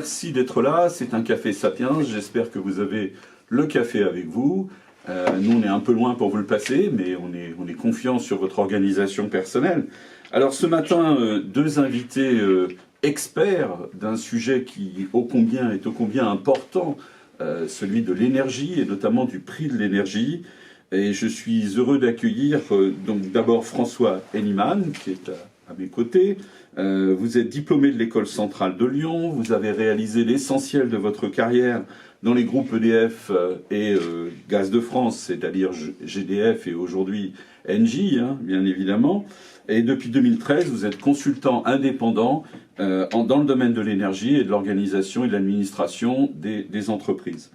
merci d'être là. C'est un café Sapiens. J'espère que vous avez le café avec vous. Nous, on est un peu loin pour vous le passer, mais on est confiant sur votre organisation personnelle. Alors ce matin, deux invités experts d'un sujet qui est ô combien important, celui de l'énergie et notamment du prix de l'énergie. Et je suis heureux d'accueillir donc d'abord François Henneman, qui est à mes côtés. Vous êtes diplômé de l'École centrale de Lyon, vous avez réalisé l'essentiel de votre carrière dans les groupes EDF et Gaz de France, c'est-à-dire GDF et aujourd'hui Engie, hein, bien évidemment. Et depuis 2013, vous êtes consultant indépendant dans le domaine de l'énergie et de l'organisation et de l'administration des entreprises.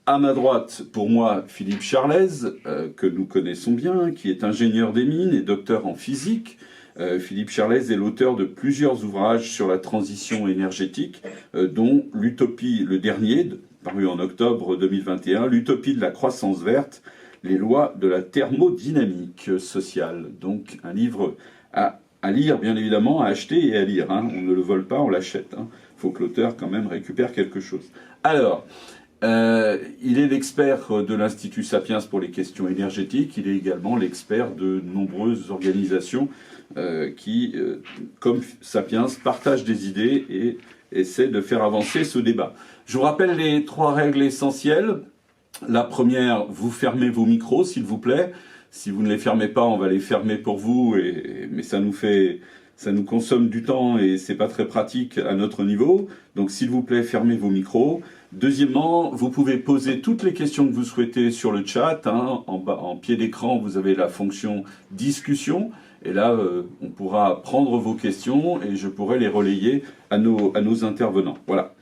À ma droite, pour moi, Philippe Charlez, que nous connaissons bien, qui est ingénieur des mines et docteur en physique. Philippe Charlez est l'auteur de plusieurs ouvrages sur la transition énergétique, dont l'Utopie, le dernier, paru en octobre 2021, l'Utopie de la croissance verte, les lois de la thermodynamique sociale. Donc un livre à lire, bien évidemment, à acheter et à lire. Hein. On ne le vole pas, on l'achète. Il faut que l'auteur, quand même, récupère quelque chose. Alors, il est l'expert de l'Institut Sapiens pour les questions énergétiques. Il est également l'expert de nombreuses organisations qui, comme Sapiens, partagent des idées et essaient de faire avancer ce débat. Je vous rappelle les trois règles essentielles. La première, vous fermez vos micros, s'il vous plaît. Si vous ne les fermez pas, on va les fermer pour vous, mais ça nous consomme du temps et c'est pas très pratique à notre niveau. Donc, s'il vous plaît, fermez vos micros. Deuxièmement, vous pouvez poser toutes les questions que vous souhaitez sur le chat. Hein. En pied d'écran, vous avez la fonction discussion. Et là, on pourra prendre vos questions et je pourrai les relayer à nos intervenants. Voilà.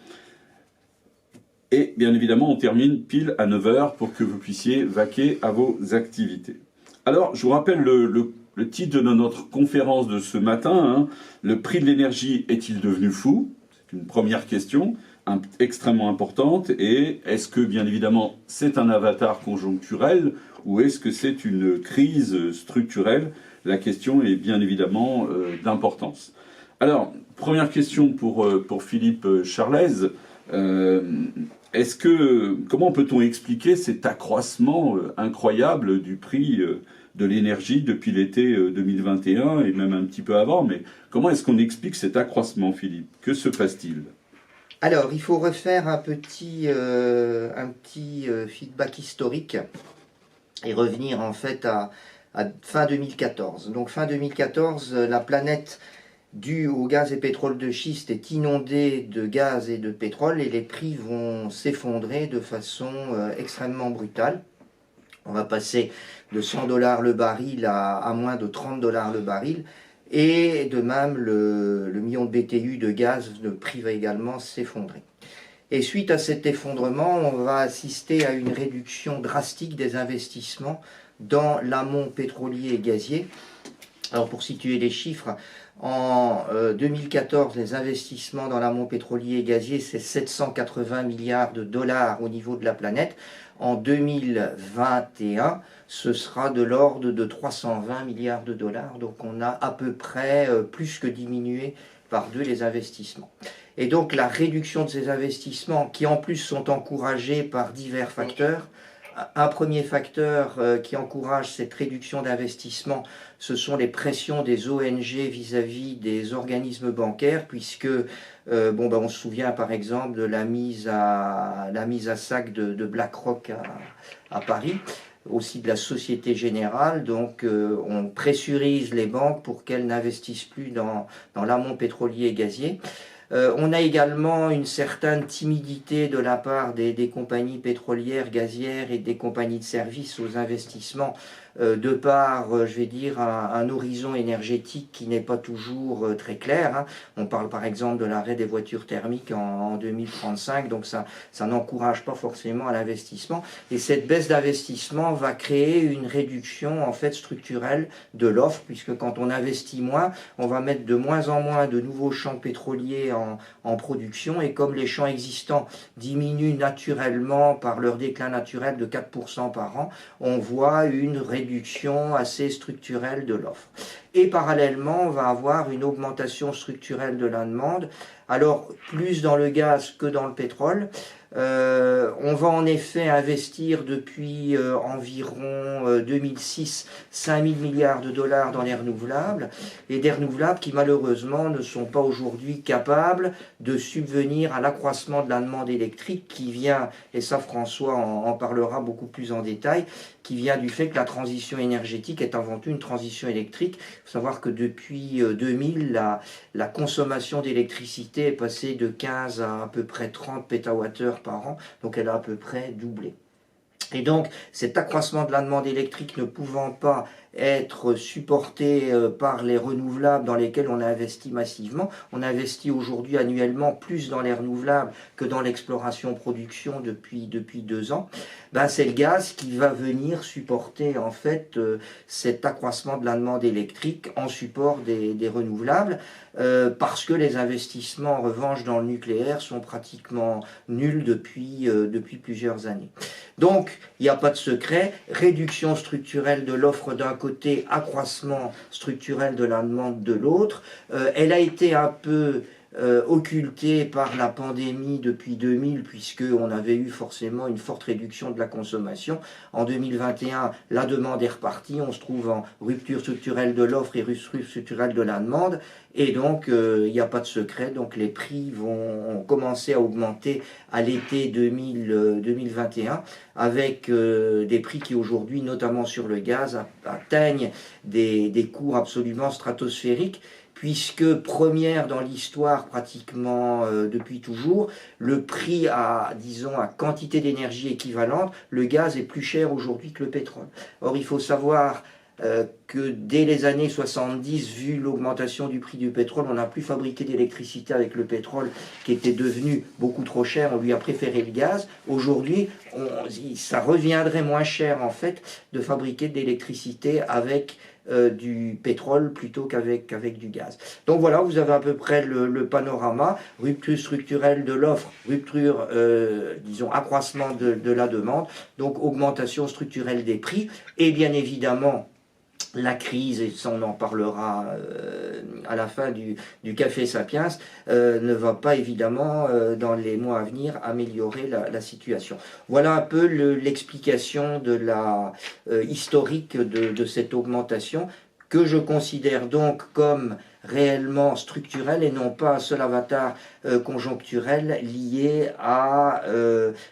Et bien évidemment, on termine pile à 9 h pour que vous puissiez vaquer à vos activités. Alors, je vous rappelle le titre de notre conférence de ce matin. Hein. Le prix de l'énergie est-il devenu fou? C'est une première question extrêmement importante. Et est-ce que, bien évidemment, c'est un avatar conjoncturel ou est-ce que c'est une crise structurelle? La question est bien évidemment d'importance. Alors, première question pour Philippe Charlez. Comment peut-on expliquer cet accroissement incroyable du prix de l'énergie depuis l'été 2021 et même un petit peu avant? Mais comment est-ce qu'on explique cet accroissement, Philippe? Que se passe-t-il? Alors, il faut refaire un petit feedback historique et revenir en fait à fin 2014. Donc fin 2014, la planète due au gaz et pétrole de schiste est inondée de gaz et de pétrole et les prix vont s'effondrer de façon extrêmement brutale. On va passer de 100 $ le baril à moins de 30 $ le baril. Et de même, le million de BTU de gaz, le prix va également s'effondrer. Et suite à cet effondrement, on va assister à une réduction drastique des investissements dans l'amont pétrolier et gazier. Alors pour situer les chiffres, en 2014, les investissements dans l'amont pétrolier et gazier, c'est 780 milliards de dollars au niveau de la planète. En 2021, ce sera de l'ordre de 320 milliards de dollars. Donc on a à peu près plus que diminué par deux les investissements. Et donc la réduction de ces investissements, qui en plus sont encouragés par divers facteurs. Un premier facteur qui encourage cette réduction d'investissement, ce sont les pressions des ONG vis-à-vis des organismes bancaires, puisque on se souvient par exemple de la mise à sac de BlackRock à Paris, aussi de la Société Générale. Donc on pressurise les banques pour qu'elles n'investissent plus dans l'amont pétrolier et gazier. On a également une certaine timidité de la part des compagnies pétrolières, gazières et des compagnies de services aux investissements de par, je vais dire, un horizon énergétique qui n'est pas toujours très clair. Hein. On parle par exemple de l'arrêt des voitures thermiques en 2035, donc ça n'encourage pas forcément à l'investissement. Et cette baisse d'investissement va créer une réduction en fait structurelle de l'offre, puisque quand on investit moins, on va mettre de moins en moins de nouveaux champs pétroliers en production, et comme les champs existants diminuent naturellement par leur déclin naturel de 4% par an, on voit une réduction réduction assez structurelle de l'offre. Et parallèlement, on va avoir une augmentation structurelle de la demande, alors plus dans le gaz que dans le pétrole. On va en effet investir depuis environ 2006 5 000 milliards de dollars dans les renouvelables, et des renouvelables qui malheureusement ne sont pas aujourd'hui capables de subvenir à l'accroissement de la demande électrique qui vient, et ça François en parlera beaucoup plus en détail, qui vient du fait que la transition énergétique est avant tout une transition électrique. Il faut savoir que depuis 2000, la consommation d'électricité est passée de 15 à peu près 30 pétawattheures par an, donc elle a à peu près doublé. Et donc cet accroissement de la demande électrique ne pouvant pas être supporté par les renouvelables dans lesquels on a investi massivement, on investit aujourd'hui annuellement plus dans les renouvelables que dans l'exploration-production depuis 2 ans, ben c'est le gaz qui va venir supporter en fait cet accroissement de la demande électrique en support des renouvelables, parce que les investissements en revanche dans le nucléaire sont pratiquement nuls depuis plusieurs années. Donc il n'y a pas de secret, réduction structurelle de l'offre d'un côté, accroissement structurel de la demande de l'autre. Elle a été un peu occultée par la pandémie depuis 2000, puisqu'on avait eu forcément une forte réduction de la consommation. En 2021, la demande est repartie, on se trouve en rupture structurelle de l'offre et rupture structurelle de la demande, et donc il n'y a pas de secret, donc les prix vont commencer à augmenter à l'été 2021, avec des prix qui aujourd'hui, notamment sur le gaz, atteignent des cours absolument stratosphériques, puisque première dans l'histoire pratiquement depuis toujours, le prix à quantité d'énergie équivalente, le gaz est plus cher aujourd'hui que le pétrole. Or, il faut savoir que dès les années 70, vu l'augmentation du prix du pétrole, on n'a plus fabriqué d'électricité avec le pétrole qui était devenu beaucoup trop cher, on lui a préféré le gaz. Aujourd'hui, ça reviendrait moins cher en fait de fabriquer de l'électricité avec du pétrole plutôt qu'avec du gaz. Donc voilà, vous avez à peu près le panorama, rupture structurelle de l'offre, rupture, accroissement de la demande, donc augmentation structurelle des prix, et bien évidemment la crise, et ça on en parlera à la fin du Café Sapiens, ne va pas évidemment dans les mois à venir améliorer la situation. Voilà un peu l'explication de la historique de cette augmentation, que je considère donc comme réellement structurelle et non pas un seul avatar conjoncturel lié à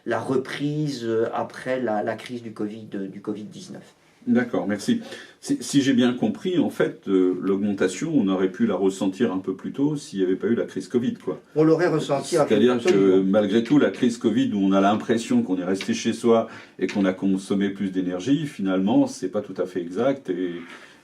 la reprise après la crise du Covid-19. D'accord, merci. Si j'ai bien compris, en fait, l'augmentation, on aurait pu la ressentir un peu plus tôt s'il n'y avait pas eu la crise Covid, quoi. On l'aurait ressenti un peu plus tôt. C'est-à-dire que malgré tout, la crise Covid, où on a l'impression qu'on est resté chez soi et qu'on a consommé plus d'énergie, finalement, c'est pas tout à fait exact,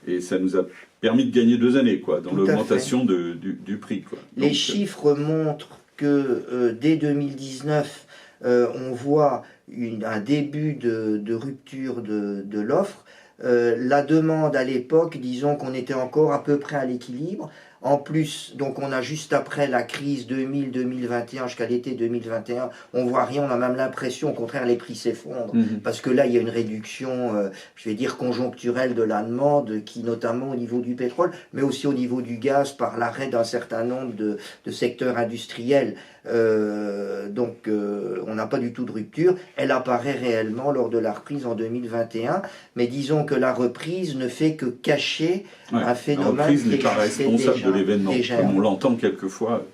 et ça nous a permis de gagner 2 années, quoi, dans l'augmentation du prix, quoi. Les chiffres montrent que dès 2019, on voit un début de rupture de l'offre. La demande à l'époque, disons qu'on était encore à peu près à l'équilibre. En plus, donc on a juste après la crise 2000-2021 jusqu'à l'été 2021, on voit rien, on a même l'impression, au contraire, les prix s'effondrent, parce que là, il y a une réduction, je vais dire, conjoncturelle de la demande, qui notamment au niveau du pétrole, mais aussi au niveau du gaz, par l'arrêt d'un certain nombre de secteurs industriels. Donc on n'a pas du tout de rupture, elle apparaît réellement lors de la reprise en 2021, mais disons que la reprise ne fait que cacher un phénomène. La reprise n'est pas responsable de l'événement, comme on on l'entend quelquefois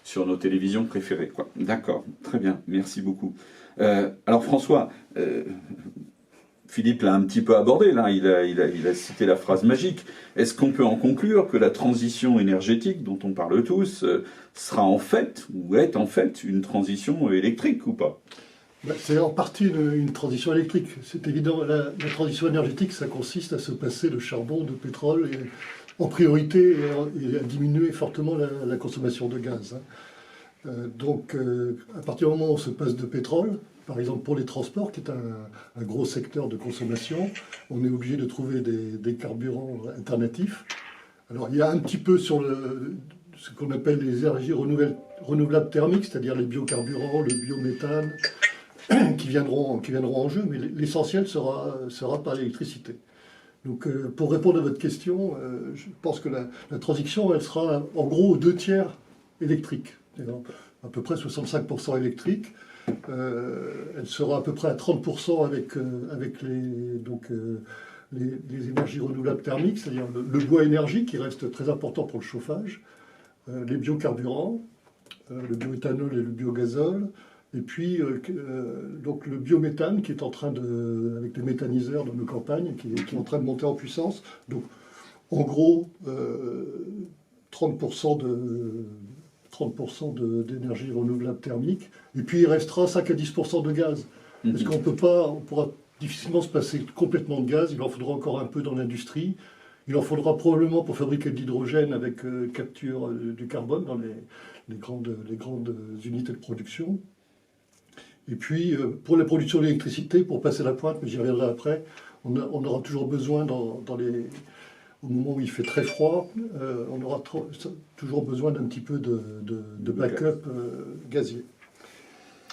sur nos télévisions préférées, quoi. D'accord, très bien, merci beaucoup. Alors François, Philippe l'a un petit peu abordé, là, il a cité la phrase magique. Est-ce qu'on peut en conclure que la transition énergétique, dont on parle tous, sera en fait, ou est en fait, une transition électrique ou pas? C'est en partie une transition électrique. C'est évident, la transition énergétique, ça consiste à se passer de charbon, de pétrole, et, en priorité, et à diminuer fortement la consommation de gaz. Donc, à partir du moment où on se passe de pétrole, par exemple pour les transports, qui est un gros secteur de consommation, on est obligé de trouver des carburants alternatifs. Alors il y a un petit peu sur ce qu'on appelle les énergies renouvelables thermiques, c'est-à-dire les biocarburants, le biométhane, qui viendront en jeu, mais l'essentiel sera par l'électricité. Donc, pour répondre à votre question, je pense que la transition, elle sera en gros aux 2/3 électrique, c'est-à-dire à peu près 65% électrique. Elle sera à peu près à 30% avec les énergies renouvelables thermiques, c'est-à-dire le bois énergie qui reste très important pour le chauffage, les biocarburants, le bioéthanol et le biogazole, et puis donc le biométhane qui est en train avec des méthaniseurs dans nos campagnes, qui est en train de monter en puissance. Donc en gros 30% d'énergie renouvelable thermique, et puis il restera 5 à 10% de gaz. Parce qu'on pourra difficilement se passer complètement de gaz, il en faudra encore un peu dans l'industrie, il en faudra probablement pour fabriquer de l'hydrogène avec capture du carbone dans les grandes unités de production. Et puis pour la production d'électricité, pour passer la pointe, mais j'y reviendrai après, on aura toujours besoin au moment où il fait très froid, on aura toujours besoin d'un petit peu de backup gazier.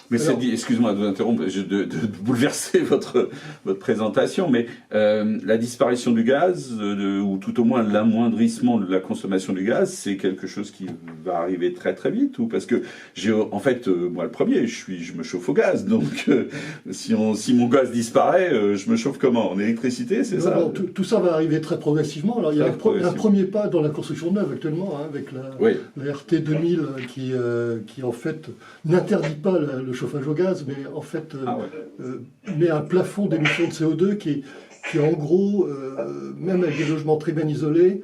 Mais excuse-moi de vous interrompre, de bouleverser votre présentation, mais la disparition du gaz, ou tout au moins l'amoindrissement de la consommation du gaz, c'est quelque chose qui va arriver très très vite, ou parce que en fait, moi le premier, je me chauffe au gaz, donc si mon gaz disparaît, je me chauffe comment? En électricité, c'est ça? Non, tout ça va arriver très progressivement. Alors il y a un premier pas dans la construction neuve actuellement, hein, avec la RT 2000 qui en fait n'interdit pas le chauffage au gaz, mais en fait met un plafond d'émission de CO2 qui en gros, même avec des logements très bien isolés,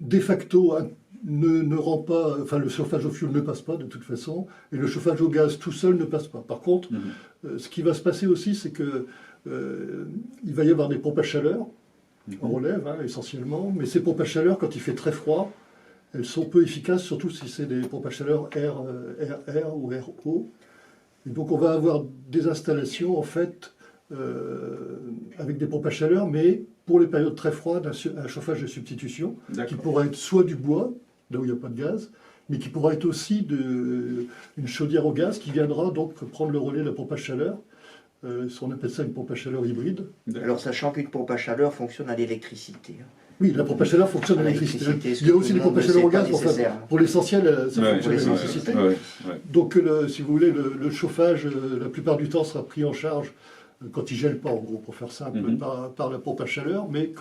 de facto ne rend pas, enfin le chauffage au fioul ne passe pas de toute façon, et le chauffage au gaz tout seul ne passe pas. Par contre, ce qui va se passer aussi, c'est que il va y avoir des pompes à chaleur, en relève essentiellement, mais ces pompes à chaleur, quand il fait très froid, elles sont peu efficaces, surtout si c'est des pompes à chaleur RR ou RO. Et donc on va avoir des installations en fait avec des pompes à chaleur, mais pour les périodes très froides, un chauffage de substitution qui pourra être soit du bois, là où il n'y a pas de gaz, mais qui pourra être aussi une chaudière au gaz qui viendra donc prendre le relais de la pompe à chaleur. On appelle ça une pompe à chaleur hybride. Alors sachant qu'une pompe à chaleur fonctionne à l'électricité. Oui, la pompe à chaleur fonctionne à l'électricité. Il y a aussi des pompes à chaleur au gaz, pour l'essentiel, ça fonctionne à l'électricité. Donc, si vous voulez, le chauffage, la plupart du temps, sera pris en charge, quand il ne gèle pas, en gros, pour faire simple, par la pompe à chaleur, mais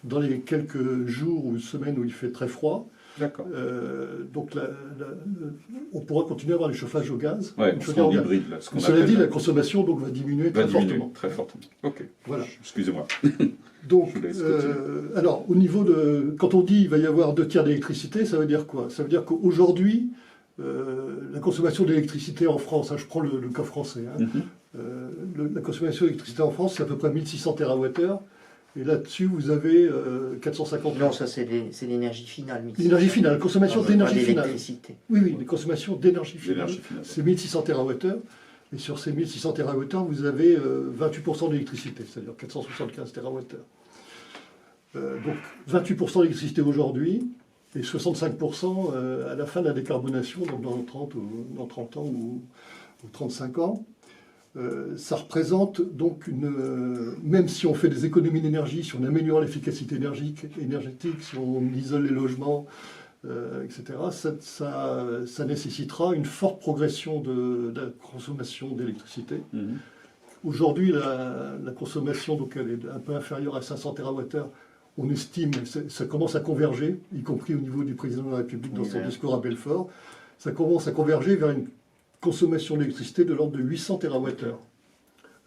dans les quelques jours ou semaines où il fait très froid, donc on pourra continuer à avoir du chauffage au gaz. En hybride, là, cela dit, la consommation donc, va diminuer très fortement. Très fortement. Ok. Voilà. Excusez-moi. Donc, alors, au niveau quand on dit qu'il va y avoir 2/3 d'électricité, ça veut dire quoi? Ça veut dire qu'aujourd'hui, la consommation d'électricité en France, je prends le cas français, la consommation d'électricité en France, c'est à peu près 1600 TWh. Et là-dessus, vous avez 450... Non, ça c'est l'énergie finale. L'énergie finale, la consommation d'énergie finale. Oui, la consommation d'énergie finale, c'est 1600 TWh. Et sur ces 1600 TWh, vous avez 28% d'électricité, c'est-à-dire 475 TWh. Donc 28% d'électricité aujourd'hui, et 65% à la fin de la décarbonation, donc dans 30 ans ou 35 ans. Ça représente donc même si on fait des économies d'énergie, si on améliore l'efficacité énergétique, si on isole les logements, etc., ça nécessitera une forte progression de la consommation d'électricité. Aujourd'hui, la consommation, donc, elle est un peu inférieure à 500 TWh. On estime, ça commence à converger, y compris au niveau du président de la République dans son discours à Belfort, ça commence à converger vers une consommation d'électricité de l'ordre de 800 TWh.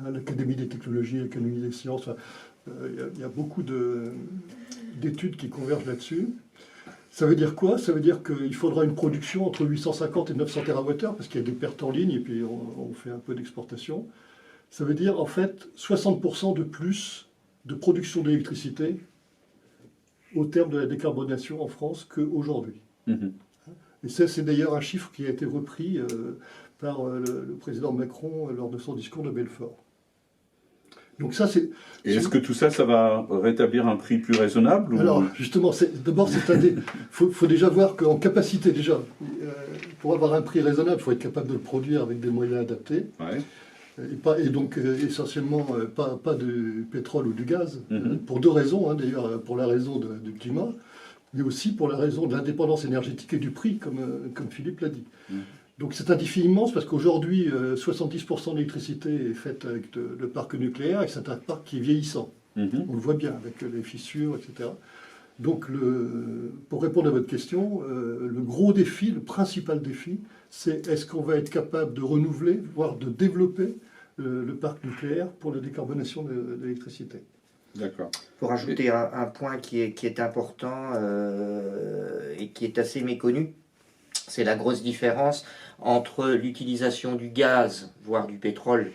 L'Académie des technologies, l'Académie des sciences, il y a beaucoup d'études qui convergent là-dessus. Ça veut dire quoi? Ça veut dire qu'il faudra une production entre 850 et 900 TWh, parce qu'il y a des pertes en ligne, et puis on fait un peu d'exportation. Ça veut dire en fait 60% de plus de production d'électricité au terme de la décarbonation en France qu'aujourd'hui. Et ça, c'est d'ailleurs un chiffre qui a été repris par le président Macron lors de son discours de Belfort. Donc ça, c'est... Et est-ce que tout ça, ça va rétablir un prix plus raisonnable ou... Alors, justement, d'abord, faut déjà voir qu'en capacité, déjà, pour avoir un prix raisonnable, il faut être capable de le produire avec des moyens adaptés. Et donc essentiellement pas du pétrole ou du gaz, Mhm. pour deux raisons, hein, d'ailleurs, pour la raison du climat, mais aussi pour la raison de l'indépendance énergétique et du prix, comme Philippe l'a dit. Mhm. Donc c'est un défi immense parce qu'aujourd'hui, 70% de l'électricité est faite avec le parc nucléaire et c'est un parc qui est vieillissant. Mhm. On le voit bien avec les fissures, etc. Donc pour répondre à votre question, le gros défi, le principal défi, c'est est-ce qu'on va être capable de renouveler, voire de développer le parc nucléaire pour la décarbonation de l'électricité. D'accord. Pour ajouter un point qui est important et qui est assez méconnu, c'est la grosse différence entre l'utilisation du gaz, voire du pétrole,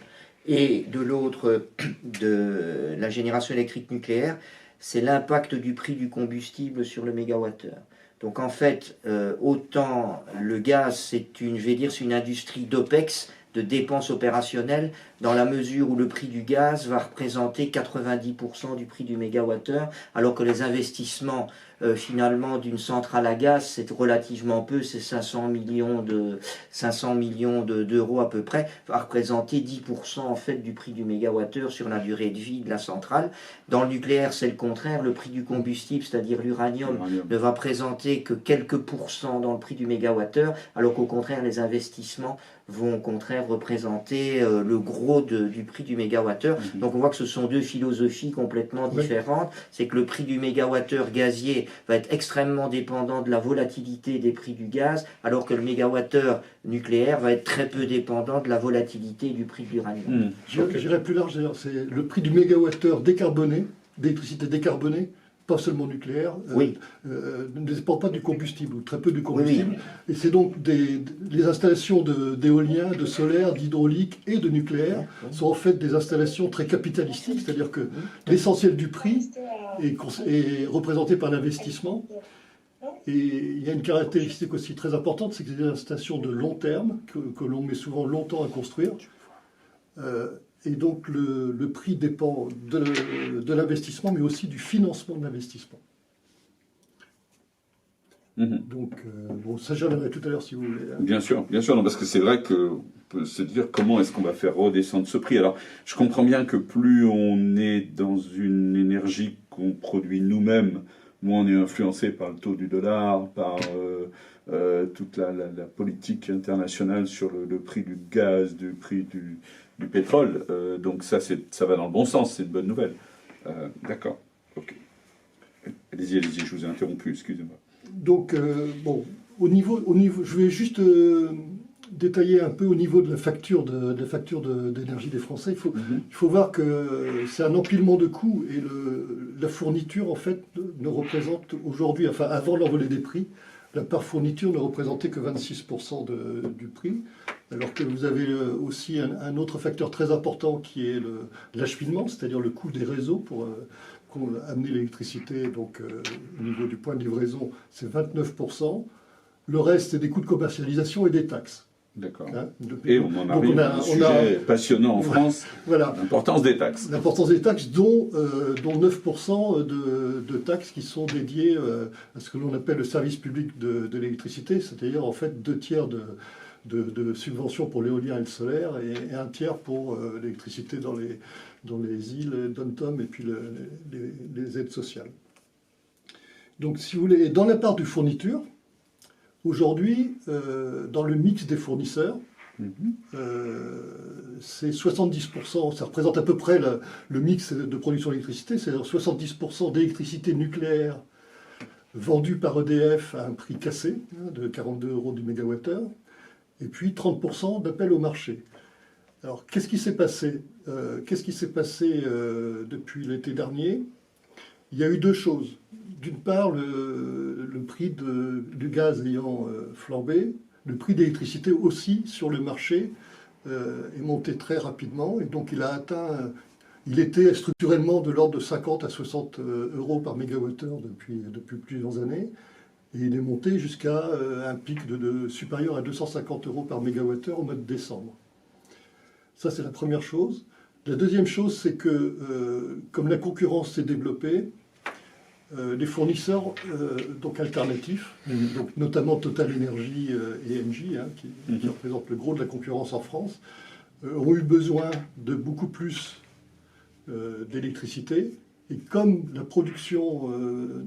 et de l'autre, de la génération électrique nucléaire, c'est l'impact du prix du combustible sur le mégawattheure. Donc en fait, autant le gaz, c'est une industrie d'OPEX, de dépenses opérationnelles, dans la mesure où le prix du gaz va représenter 90% du prix du mégawattheure, alors que les investissements finalement d'une centrale à gaz, c'est relativement peu, c'est 500 millions d'euros à peu près, va représenter 10% en fait du prix du mégawattheure sur la durée de vie de la centrale. Dans le nucléaire, c'est le contraire, le prix du combustible, c'est-à-dire l'uranium, ne va présenter que quelques pourcents dans le prix du mégawattheure, alors qu'au contraire, les investissements vont au contraire représenter le gros du prix du mégawattheure. Mhm. Donc on voit que ce sont deux philosophies complètement Oui. différentes. C'est que le prix du mégawattheure gazier va être extrêmement dépendant de la volatilité des prix du gaz, alors que le mégawattheure nucléaire va être très peu dépendant de la volatilité du prix de l'uranium. Mhm. Ok. J'irais plus large, d'ailleurs, c'est le prix du mégawattheure décarboné, d'électricité décarbonée, pas seulement nucléaire, Oui. ne dépend pas du combustible, ou très peu du combustible. Oui, Et c'est donc les installations d'éolien, de solaire, d'hydraulique et de nucléaire sont en fait des installations très capitalistiques, c'est-à-dire que l'essentiel du prix est représenté par l'investissement. Et il y a une caractéristique aussi très importante, c'est que c'est des installations de long terme, que l'on met souvent longtemps à construire. Et donc le prix dépend de l'investissement, mais aussi du financement de l'investissement. Mhm. Donc, bon, ça j'y reviendrai tout à l'heure si vous voulez. Bien sûr, non, parce que c'est vrai qu'on peut se dire comment est-ce qu'on va faire redescendre ce prix. Alors, je comprends bien que plus on est dans une énergie qu'on produit nous-mêmes, moins on est influencé par le taux du dollar, par toute la politique internationale sur le prix du gaz, du prix du pétrole. Donc ça va dans le bon sens, c'est une bonne nouvelle. D'accord, ok. Allez-y, je vous ai interrompu, excusez-moi. Donc, bon, au niveau, je vais juste détailler un peu au niveau de la facture d'énergie des Français. Il faut voir que c'est un empilement de coûts et la fourniture, en fait, ne représente aujourd'hui, enfin, avant l'envolée des prix, la part fourniture ne représentait que 26% du prix, alors que vous avez aussi un autre facteur très important qui est l'acheminement, c'est-à-dire le coût des réseaux pour amener l'électricité, donc au niveau du point de livraison, c'est 29%. Le reste, c'est des coûts de commercialisation et des taxes. D'accord. Hein, Et on en arrive à un sujet passionnant en France, voilà, l'importance des taxes. l'importance des taxes, dont 9% de taxes qui sont dédiées à ce que l'on appelle le service public de l'électricité, c'est-à-dire en fait 2/3 de subventions pour l'éolien et le solaire et 1/3 pour l'électricité dans les îles, Dom-Tom et puis les aides sociales. Donc si vous voulez, dans la part du fourniture, aujourd'hui, dans le mix des fournisseurs, c'est 70%, ça représente à peu près le mix de production d'électricité, c'est-à-dire 70% d'électricité nucléaire vendue par EDF à un prix cassé, hein, de 42 € du mégawattheure, et puis 30% d'appel au marché. Alors, qu'est-ce qui s'est passé depuis l'été dernier? Il y a eu deux choses. D'une part, le prix du gaz ayant flambé, le prix d'électricité aussi sur le marché est monté très rapidement, et donc il était structurellement de l'ordre de 50 à 60 € par mégawattheure depuis plusieurs années. Et il est monté jusqu'à un pic supérieur à 250 € par mégawattheure au mois de décembre. Ça, c'est la première chose. La deuxième chose, c'est que comme la concurrence s'est développée, les fournisseurs donc alternatifs, donc notamment Total Energy et Engie, hein, qui représentent le gros de la concurrence en France, ont eu besoin de beaucoup plus d'électricité. Et comme la production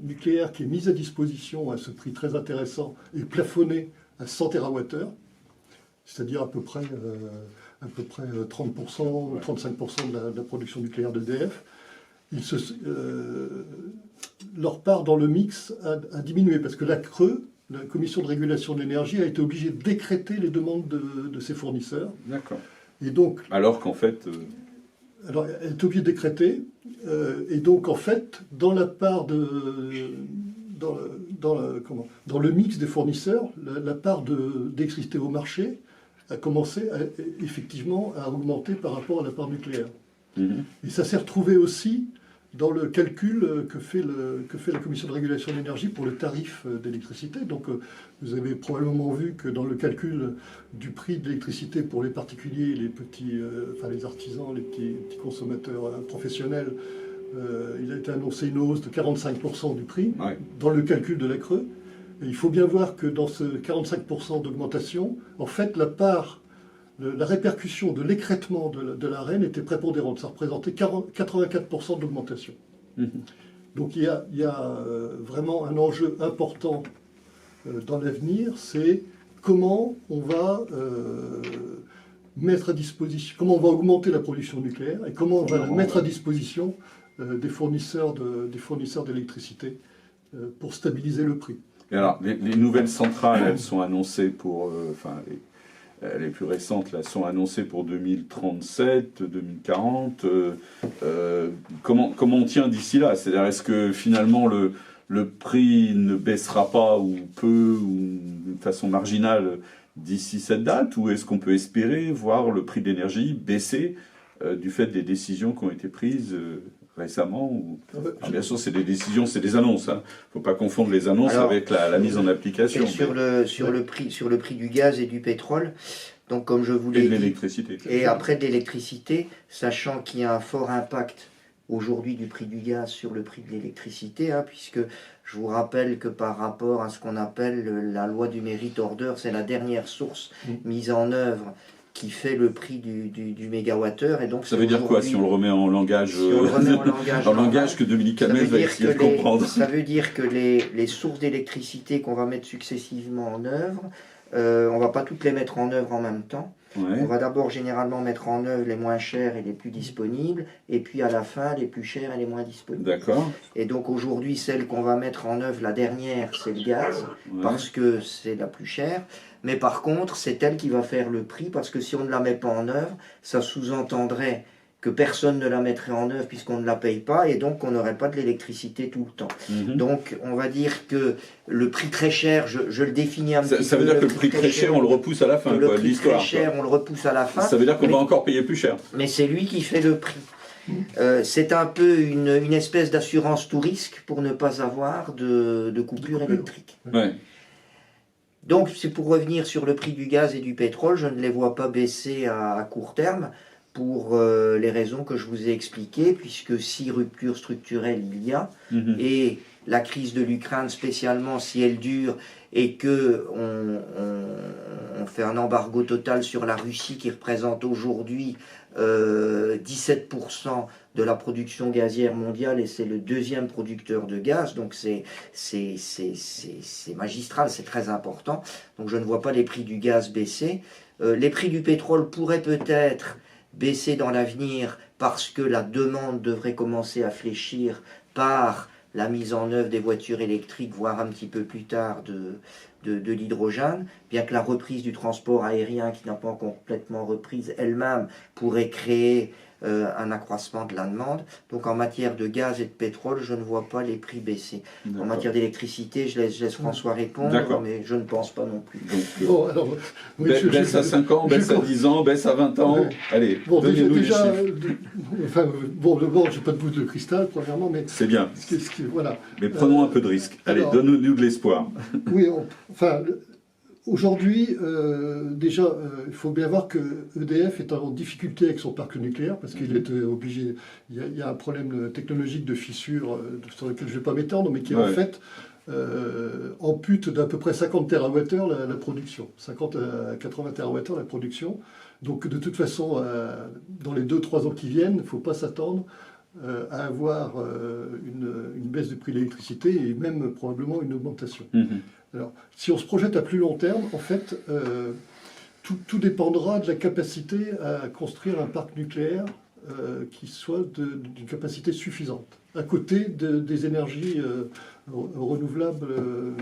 nucléaire qui est mise à disposition à ce prix très intéressant est plafonnée à 100 TWh, c'est-à-dire à peu près 30% ou 35% de la production nucléaire d'EDF, leur part dans le mix a diminué parce que la CRE, la Commission de régulation de l'énergie, a été obligée de décréter les demandes de ses fournisseurs. D'accord. Et donc, alors qu'en fait... Alors, elle est obligée de décréter, et donc en fait, dans la part dans le mix des fournisseurs, la part d'électricité au marché a commencé effectivement à augmenter par rapport à la part nucléaire. Et ça s'est retrouvé aussi dans le calcul que fait la Commission de régulation de l'énergie pour le tarif d'électricité. Donc vous avez probablement vu que dans le calcul du prix de l'électricité pour les particuliers, les petits, les artisans, les petits consommateurs professionnels, il a été annoncé une hausse de 45% du prix dans le calcul de la CRE. Et il faut bien voir que dans ce 45% d'augmentation, en fait, la répercussion de l'écrêtement de l'ARENH était prépondérante. Ça représentait 84% d'augmentation. Donc il y a vraiment un enjeu important dans l'avenir, c'est comment on va mettre à disposition, comment on va augmenter la production nucléaire et comment on va la mettre à disposition des fournisseurs d'électricité pour stabiliser le prix. Et alors, les nouvelles centrales, elles sont annoncées pour... les plus récentes là, sont annoncées pour 2037, 2040. Comment on tient d'ici là? C'est-à-dire, est-ce que finalement le prix ne baissera pas ou peu, ou de façon marginale d'ici cette date? Ou est-ce qu'on peut espérer voir le prix de l'énergie baisser du fait des décisions qui ont été prises récemment Alors, bien sûr, c'est des décisions, c'est des annonces. Il ne faut pas confondre les annonces avec la mise en application. Sur le prix du gaz et du pétrole, donc comme je vous l'ai dit, et de l'électricité. Et après de l'électricité, sachant qu'il y a un fort impact aujourd'hui du prix du gaz sur le prix de l'électricité, puisque je vous rappelle que par rapport à ce qu'on appelle la loi du merit order, c'est la dernière source mise en œuvre qui fait le prix du mégawattheure. Et donc ça veut dire quoi si on le remet en langage, en langage que Dominique Hamel va essayer de comprendre? Ça veut dire que les sources d'électricité qu'on va mettre successivement en œuvre, on ne va pas toutes les mettre en œuvre en même temps. On va d'abord généralement mettre en œuvre les moins chères et les plus disponibles, et puis à la fin les plus chères et les moins disponibles. D'accord. Et donc aujourd'hui, celle qu'on va mettre en œuvre, la dernière, c'est le gaz, parce que c'est la plus chère. Mais par contre, c'est elle qui va faire le prix, parce que si on ne la met pas en œuvre, ça sous-entendrait que personne ne la mettrait en œuvre puisqu'on ne la paye pas, et donc on n'aurait pas de l'électricité tout le temps. Donc on va dire que le prix très cher, je le définis un petit peu. Ça veut dire que le prix très cher, on le repousse à la fin, le prix très cher, on le repousse à la fin. Ça veut dire qu'on va encore payer plus cher. Mais c'est lui qui fait le prix. C'est un peu une espèce d'assurance tout risque pour ne pas avoir de coupure électrique. Donc c'est pour revenir sur le prix du gaz et du pétrole, je ne les vois pas baisser à court terme, pour les raisons que je vous ai expliquées, puisque si rupture structurelle il y a, et la crise de l'Ukraine spécialement si elle dure, et que on fait un embargo total sur la Russie qui représente aujourd'hui 17% de la production gazière mondiale, et c'est le deuxième producteur de gaz, donc c'est magistral, c'est très important. Donc je ne vois pas les prix du gaz baisser. Les prix du pétrole pourraient peut-être baisser dans l'avenir parce que la demande devrait commencer à fléchir par la mise en œuvre des voitures électriques, voire un petit peu plus tard de l'hydrogène, bien que la reprise du transport aérien, qui n'a pas complètement reprise elle-même, pourrait créer un accroissement de la demande. Donc en matière de gaz et de pétrole, je ne vois pas les prix baisser. En matière d'électricité, je laisse François répondre, mais je ne pense pas non plus. Donc, alors, baisse à 5 ans, baisse à 10 ans, baisse à 20 ans. Allez, donnez-nous les chiffres. D'abord, je n'ai pas de boule de cristal, premièrement, mais... C'est bien. Voilà. Mais prenons un peu de risque. Allez, donne-nous de l'espoir. Oui, aujourd'hui, déjà, il faut bien voir que EDF est en difficulté avec son parc nucléaire parce qu'il est obligé. Il y a un problème technologique de fissure sur lequel je ne vais pas m'étendre, mais qui en fait ampute d'à peu près 50 TWh la production, 50 à 80 TWh la production. Donc de toute façon, dans les 2-3 ans qui viennent, il ne faut pas s'attendre à avoir une baisse du prix de l'électricité et même probablement une augmentation. Alors, si on se projette à plus long terme, en fait, tout dépendra de la capacité à construire un parc nucléaire qui soit d'une capacité suffisante, à côté des énergies renouvelables,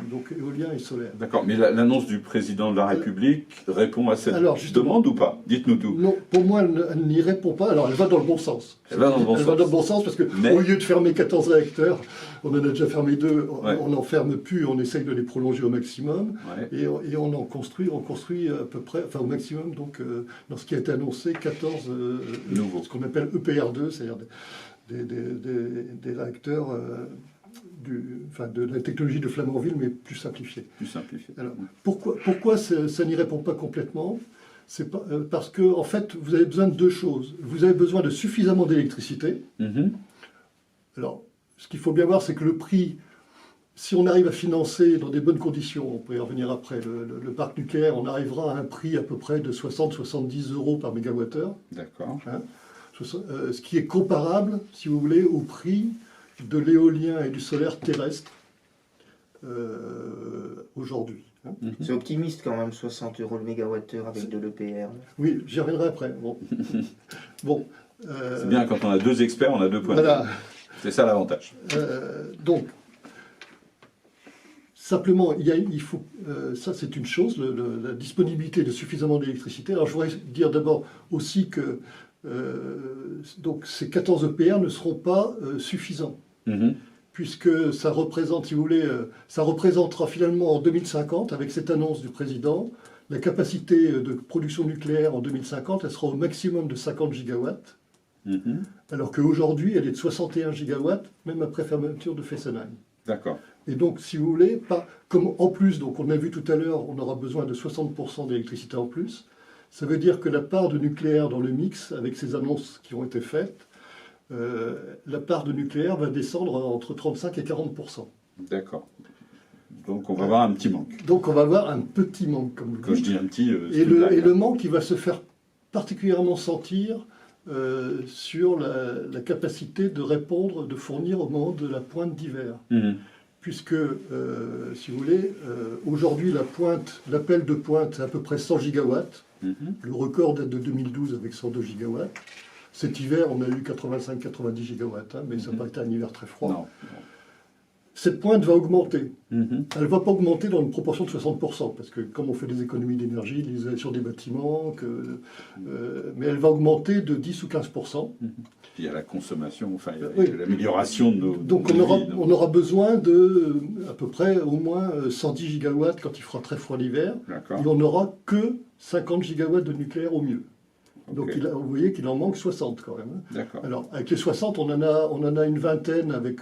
donc éolien et solaire. D'accord, mais l'annonce du président de la République répond à cette demande ou pas? Dites-nous tout. Non, pour moi, elle n'y répond pas. Alors, elle va dans le bon sens. Elle va dans le bon sens. Va dans le bon sens parce qu'au lieu de fermer 14 réacteurs, on en a déjà fermé 2, on n'en ferme plus, on essaye de les prolonger au maximum. Et on construit à peu près, enfin au maximum, donc dans ce qui a été annoncé, 14 nouveaux, ce qu'on appelle EPR2, c'est-à-dire des réacteurs de la technologie de Flamanville, mais plus simplifiée. Alors, pourquoi ça n'y répond pas complètement? C'est parce que, en fait, vous avez besoin de 2 choses. Vous avez besoin de suffisamment d'électricité. Alors, ce qu'il faut bien voir, c'est que le prix, si on arrive à financer dans des bonnes conditions, on peut y revenir après, le parc nucléaire, on arrivera à un prix à peu près de 60-70 euros par mégawattheure. D'accord. Ce qui est comparable, si vous voulez, au prix de l'éolien et du solaire terrestre aujourd'hui. C'est optimiste quand même, 60 euros le mégawattheure avec de l'EPR. Oui, j'y reviendrai après. Bon. C'est bien, quand on a 2 experts, on a 2 points de vue. C'est ça l'avantage. Donc, simplement, il faut, ça c'est une chose, la disponibilité de suffisamment d'électricité. Alors je voudrais dire d'abord aussi que donc, ces 14 EPR ne seront pas suffisants. Puisque ça représente, si vous voulez, ça représentera finalement en 2050, avec cette annonce du président, la capacité de production nucléaire en 2050, elle sera au maximum de 50 gigawatts, alors qu'aujourd'hui, elle est de 61 gigawatts, même après fermeture de Fessenheim. D'accord. Et donc, si vous voulez, comme en plus, donc on a vu tout à l'heure, on aura besoin de 60% d'électricité en plus, ça veut dire que la part de nucléaire dans le mix, avec ces annonces qui ont été faites, la part de nucléaire va descendre entre 35 et 40%. D'accord. Donc on va avoir un petit manque. Donc on va avoir un petit manque, comme vous dites. Quand je dis un petit... et le manque, il va se faire particulièrement sentir sur la capacité de répondre, de fournir au moment de la pointe d'hiver. Puisque, si vous voulez, aujourd'hui, l'appel de pointe, c'est à peu près 100 gigawatts. Le record date de 2012 avec 102 gigawatts. Cet hiver, on a eu 85-90 gigawatts, mais ça n'a pas été un hiver très froid. Non. Cette pointe va augmenter. Elle ne va pas augmenter dans une proportion de 60%, parce que comme on fait des économies d'énergie, l'isolation des bâtiments, mais elle va augmenter de 10 ou 15%. Il y a la consommation, enfin, il y a l'amélioration de nos... Donc on aura besoin de à peu près au moins 110 gigawatts quand il fera très froid l'hiver, et on n'aura que 50 gigawatts de nucléaire au mieux. Donc vous voyez qu'il en manque 60 quand même. D'accord. Alors avec les 60, on en a une vingtaine avec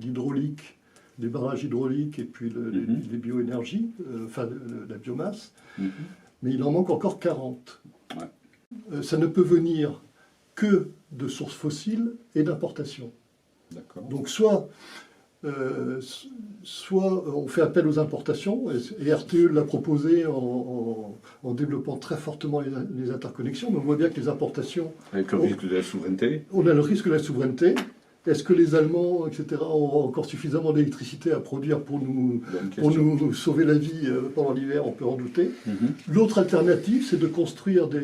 l'hydraulique, les barrages hydrauliques et puis les bioénergies, la biomasse. Mais il en manque encore 40. Ça ne peut venir que de sources fossiles et d'importation. Donc soit on fait appel aux importations, et RTE l'a proposé en développant très fortement les interconnexions, mais on voit bien que les importations... Avec le risque de la souveraineté. On a le risque de la souveraineté. Est-ce que les Allemands, etc., auront encore suffisamment d'électricité à produire pour nous sauver la vie pendant l'hiver? On peut en douter. L'autre alternative, c'est de construire des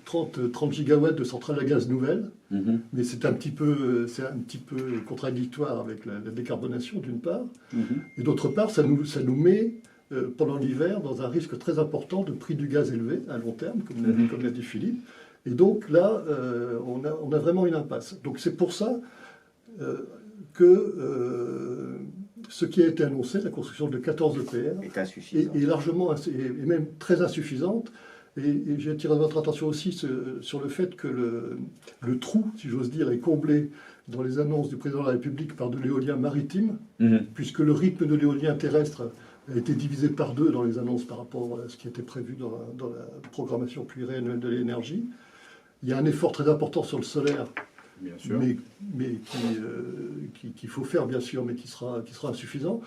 30 gigawatts de centrales à gaz nouvelles. Mais c'est un petit peu contradictoire avec la décarbonation, d'une part. Et d'autre part, ça nous met, pendant l'hiver, dans un risque très important de prix du gaz élevé à long terme, comme l'a dit Philippe. Et donc là, on a vraiment une impasse. Donc c'est pour ça que ce qui a été annoncé, la construction de 14 EPR, est largement, et même très insuffisante. Et j'attire votre attention aussi sur le fait que le trou, si j'ose dire, est comblé dans les annonces du président de la République par de l'éolien maritime, puisque le rythme de l'éolien terrestre a été divisé par 2 dans les annonces par rapport à ce qui était prévu dans la programmation pluriannuelle de l'énergie. Il y a un effort très important sur le solaire, Bien sûr. mais qu'il faut faire bien sûr, mais qui sera insuffisant.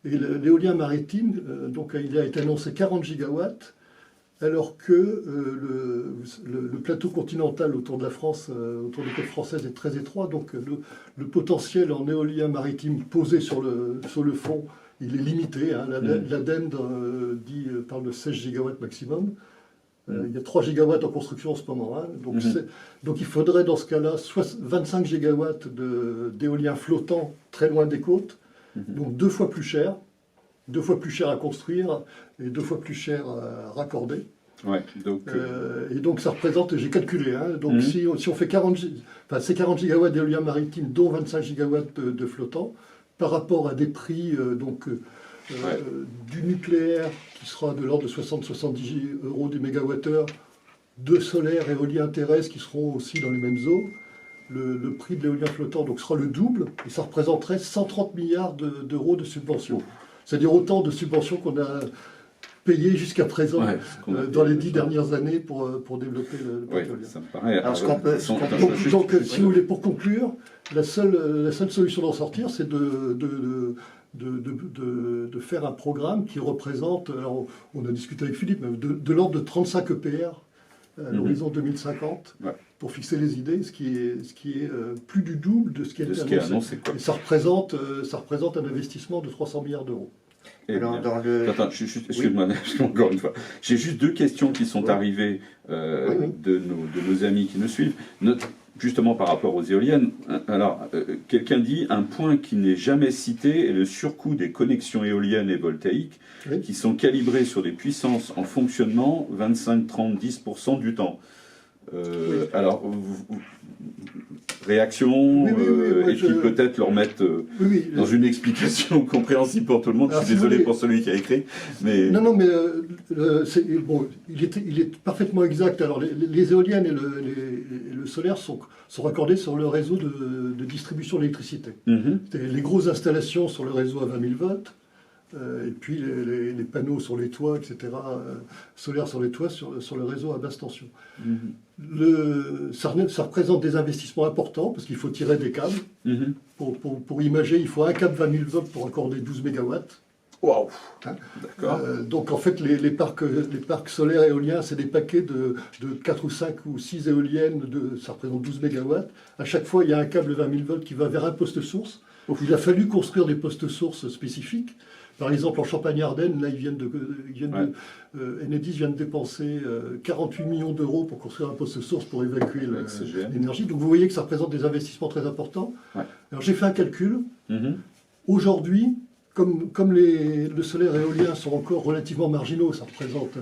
Et l'éolien maritime, donc il a été annoncé 40 gigawatts, alors que le plateau continental autour de la France, autour des côtes françaises, est très étroit. Donc le potentiel en éolien maritime posé sur le fond, il est limité. Hein. L'ADEME parle de 16 gigawatts maximum. Il y a 3 gigawatts en construction en ce moment. Hein. Donc il faudrait dans ce cas-là 25 gigawatts d'éolien flottant très loin des côtes, donc 2 fois plus cher. 2 fois plus cher à construire et 2 fois plus cher à raccorder. Ouais, et donc ça représente, j'ai calculé, hein, donc si on fait c'est 40 gigawatts d'éolien maritime, dont 25 gigawatts de flottants, par rapport à des prix du nucléaire qui sera de l'ordre de 60-70 euros du mégawattheure, de solaire et éolien terrestre qui seront aussi dans les mêmes eaux, le prix de l'éolien flottant donc sera le double, et ça représenterait 130 milliards d'euros de subventions. C'est-à-dire autant de subventions qu'on a payées jusqu'à présent dans les 10 dernières années pour développer le pétrole. Ça me paraît. Alors, Donc, si vous voulez, pour conclure, la seule solution d'en sortir, c'est de faire un programme qui représente, alors, on a discuté avec Philippe, de l'ordre de 35 EPR à l'horizon 2050, pour fixer les idées, ce qui est plus du double de ce qui a été annoncé. Et ça représente un investissement de 300 milliards d'euros. Attends, excuse-moi, encore une fois. J'ai juste 2 questions qui sont arrivées de nos amis qui nous suivent. Justement par rapport aux éoliennes. Alors, quelqu'un dit, un point qui n'est jamais cité est le surcoût des connexions éoliennes et voltaïques qui sont calibrées sur des puissances en fonctionnement 25, 30, 10% du temps. Alors, réaction, et puis peut-être leur mettre dans une explication compréhensible pour tout le monde. Alors, je suis désolé pour celui qui a écrit. Mais... Non, mais il est parfaitement exact. Alors, les éoliennes et le solaire sont raccordés sur le réseau de distribution d'électricité. Les grosses installations sur le réseau à 20 000 volts, et puis les panneaux sur les toits, etc., solaires sur les toits, sur le réseau à basse tension. Ça représente des investissements importants, parce qu'il faut tirer des câbles. Pour imager, il faut un câble 20 000 volts pour accorder 12 mégawatts. Waouh. D'accord. Donc en fait, les parcs solaires et éoliens, c'est des paquets de 4 ou 5 ou 6 éoliennes, ça représente 12 mégawatts. À chaque fois, il y a un câble 20 000 volts qui va vers un poste source. Il a fallu construire des postes sources spécifiques. Par exemple, en Champagne-Ardenne, là, Enedis vient de dépenser 48 millions d'euros pour construire un poste source pour évacuer l'énergie. Donc vous voyez que ça représente des investissements très importants. Alors j'ai fait un calcul. Aujourd'hui, comme le solaire et l'éolien sont encore relativement marginaux, ça représente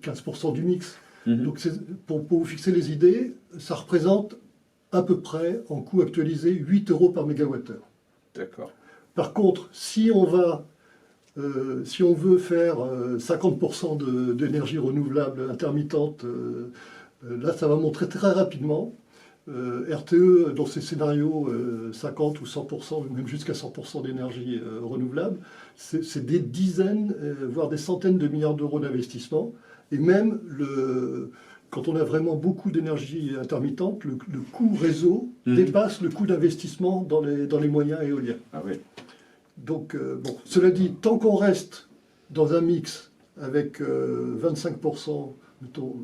15% du mix. Donc pour vous fixer les idées, ça représente à peu près, en coût actualisé, 8 euros par mégawattheure. D'accord. Par contre, si on veut faire 50% d'énergie renouvelable intermittente, là ça va montrer très rapidement. RTE, dans ses scénarios 50 ou 100%, même jusqu'à 100% d'énergie renouvelable, c'est des dizaines, voire des centaines de milliards d'euros d'investissement. Et même, quand on a vraiment beaucoup d'énergie intermittente, le coût réseau dépasse le coût d'investissement dans les moyens éoliens. Ah oui. Donc, cela dit, tant qu'on reste dans un mix avec 25%, mettons,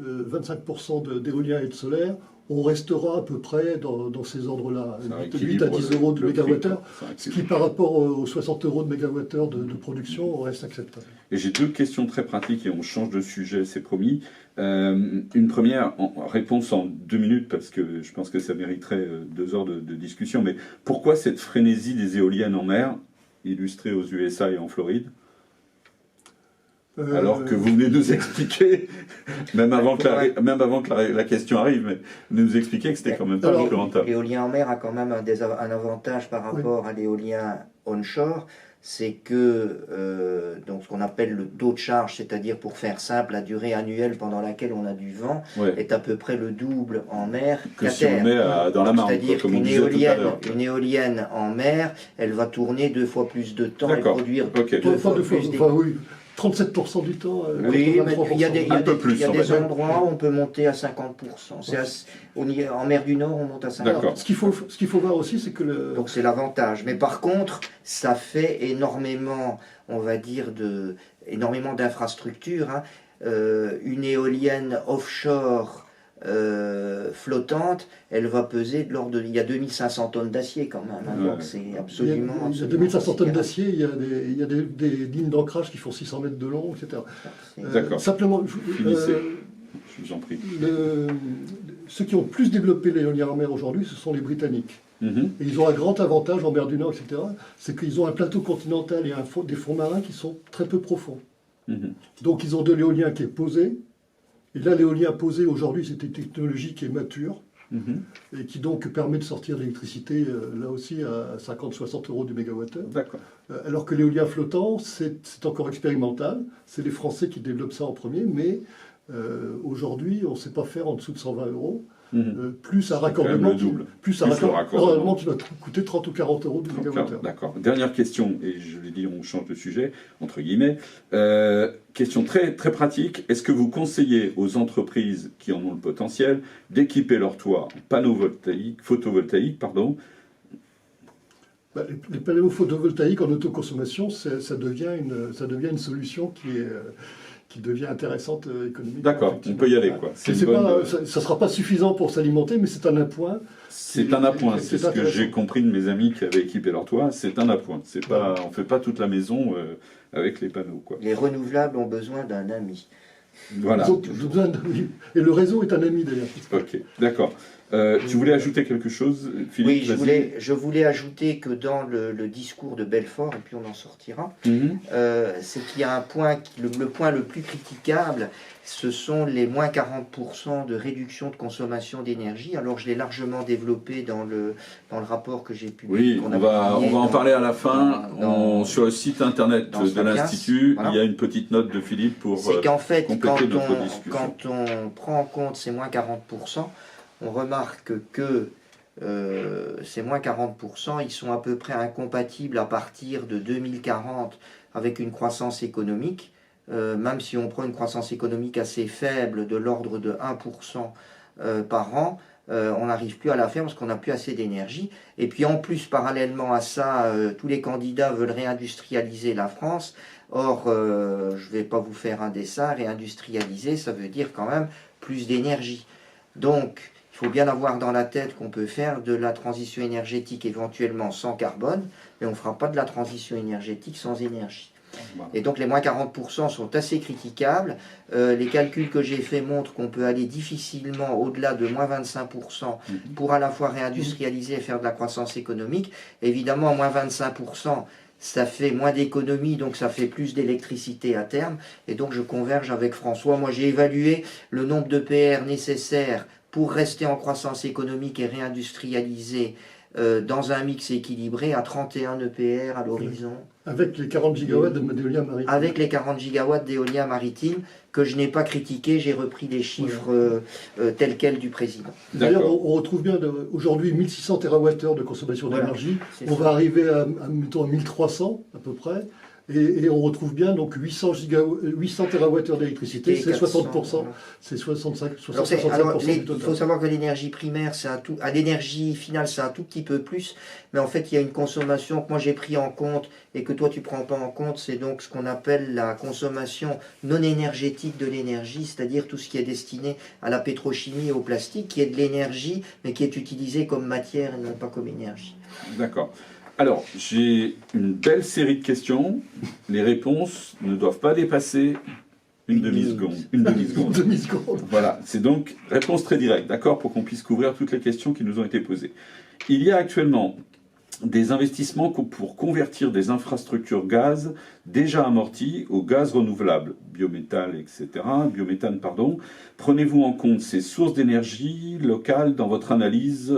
25% d'éolien et de solaire, on restera à peu près dans ces ordres-là, 8 à 10 euros de mégawattheure, ce qui par rapport aux 60 euros de mégawattheure de production reste acceptable. Et j'ai 2 questions très pratiques et on change de sujet, c'est promis. Une première réponse en 2 minutes, parce que je pense que ça mériterait 2 heures de discussion, mais pourquoi cette frénésie des éoliennes en mer, illustrée aux USA et en Floride ? Alors que vous venez de nous expliquer, même avant que la question arrive, mais nous expliquer que c'était quand même pas plus rentable. L'éolien en mer a quand même un avantage par rapport à l'éolien onshore, c'est que donc ce qu'on appelle le taux de charge, c'est-à-dire pour faire simple, la durée annuelle pendant laquelle on a du vent est à peu près le double en mer qu'à si on terre. met dans la Marne. C'est-à-dire qu'une éolienne en mer, elle va tourner 2 fois plus de temps et produire 2 fois plus d'énergie. 37% du temps. Oui, mais 83%. il y a des, Un peu plus, il y a on des va dire. endroits où on peut monter à 50%. En mer du Nord, on monte à 50%. D'accord. Ce qu'il faut voir aussi, c'est que Donc c'est l'avantage. Mais par contre, ça fait énormément, on va dire, énormément d'infrastructures, hein. Une éolienne offshore flottante, elle va peser de l'ordre de... Il y a 2500 tonnes d'acier quand même, hein. Ouais. Donc c'est absolument... il y a absolument 2500 tonnes considérable. d'acier, il y a des lignes d'ancrage qui font 600 mètres de long, etc. D'accord. Simplement, Finissez. Je vous en prie. ceux qui ont le plus développé l'éolien en mer aujourd'hui, ce sont les Britanniques. Mhm. Et ils ont un grand avantage en mer du Nord, etc. C'est qu'ils ont un plateau continental et des fonds marins qui sont très peu profonds. Mhm. Donc ils ont de l'éolien qui est posé. Et là, l'éolien posé aujourd'hui, c'est une technologie qui est mature Mhm. et qui donc permet de sortir de l'électricité, là aussi, à 50-60 euros du mégawattheure. D'accord. Alors que l'éolien flottant, c'est encore expérimental. C'est les Français qui développent ça en premier, mais aujourd'hui, on ne sait pas faire en dessous de 120 euros. Mhm. Plus un C'est quand raccordement, même le double. plus un Plus le raccordement qui va coûter 30 ou 40 euros du mégawattheure. D'accord. Dernière question, et je l'ai dit, on change de sujet, entre guillemets. Question très, très pratique. Est-ce que vous conseillez aux entreprises qui en ont le potentiel d'équiper leur toit en panneaux photovoltaïques, pardon? Les panneaux photovoltaïques en autoconsommation, ça devient une solution qui devient intéressante économiquement. D'accord, on effectivement. peut y aller, quoi. Ça une ne bonne- sera pas suffisant pour s'alimenter, mais c'est un appoint. C'est un appoint, C'est c'est ce que intéressant. j'ai compris de mes amis qui avaient équipé leur toit, c'est un appoint. C'est pas, on fait pas toute la maison avec les panneaux, quoi. Les renouvelables ont besoin d'un ami. Voilà. Donc, et le réseau est un ami d'ailleurs. Ok, d'accord. Tu voulais ajouter quelque chose, Philippe? Oui, Vas-y. je voulais ajouter que dans le discours de Belfort, et puis on en sortira, Mhm. c'est qu'il y a un point, le point le plus critiquable, ce sont les moins 40% de réduction de consommation d'énergie. Alors je l'ai largement développé dans le rapport que j'ai publié. Oui, qu'on on a va publié en dans- parler à la fin. dans- Sur le site internet dans de Sapiens, l'Institut, voilà. il y a une petite note de Philippe pour... C'est qu'en fait, compléter notre discussion. quand on prend en compte ces moins 40%, on remarque que ces moins 40%, ils sont à peu près incompatibles à partir de 2040 avec une croissance économique, même si on prend une croissance économique assez faible de l'ordre de 1% par an, on n'arrive plus à la faire parce qu'on n'a plus assez d'énergie. Et puis en plus, parallèlement à ça, tous les candidats veulent réindustrialiser la France. Or, je ne vais pas vous faire un dessin, réindustrialiser, ça veut dire quand même plus d'énergie. Donc, il faut bien avoir dans la tête qu'on peut faire de la transition énergétique éventuellement sans carbone, mais on ne fera pas de la transition énergétique sans énergie. Voilà. Et donc les moins 40% sont assez critiquables. Les calculs que j'ai faits montrent qu'on peut aller difficilement au-delà de moins 25% pour à la fois réindustrialiser et faire de la croissance économique. Évidemment, moins 25%, ça fait moins d'économie, donc ça fait plus d'électricité à terme. Et donc je converge avec François. Moi j'ai évalué le nombre de PR nécessaires pour rester en croissance économique et réindustrialiser dans un mix équilibré à 31 EPR à l'horizon. Avec les 40 gigawatts d'éolien maritime. Avec les 40 gigawatts d'éolien maritime que je n'ai pas critiqué, j'ai repris les chiffres tels quels du président. D'ailleurs, D'accord. on retrouve bien aujourd'hui 1600 TWh de consommation Voilà, d'énergie. c'est On ça. va arriver à, mettons, à 1300 à peu près. Et on retrouve bien donc 800 TWh d'électricité, c'est 60%, voilà. c'est 65, Alors, 65% du il total. faut savoir que l'énergie primaire, à l'énergie finale, c'est un tout petit peu plus, mais en fait, il y a une consommation que moi j'ai pris en compte et que toi tu prends pas en compte, c'est donc ce qu'on appelle la consommation non énergétique de l'énergie, c'est-à-dire tout ce qui est destiné à la pétrochimie et au plastique, qui est de l'énergie, mais qui est utilisé comme matière et non pas comme énergie. D'accord. Alors, j'ai une belle série de questions. Les réponses ne doivent pas dépasser une demi-seconde. Une demi-seconde. Demi-seconde. Voilà, c'est donc réponse très directe, d'accord, pour qu'on puisse couvrir toutes les questions qui nous ont été posées. Il y a actuellement des investissements pour convertir des infrastructures gaz déjà amorties au gaz renouvelable, biométhane, pardon. Prenez-vous en compte ces sources d'énergie locales dans votre analyse?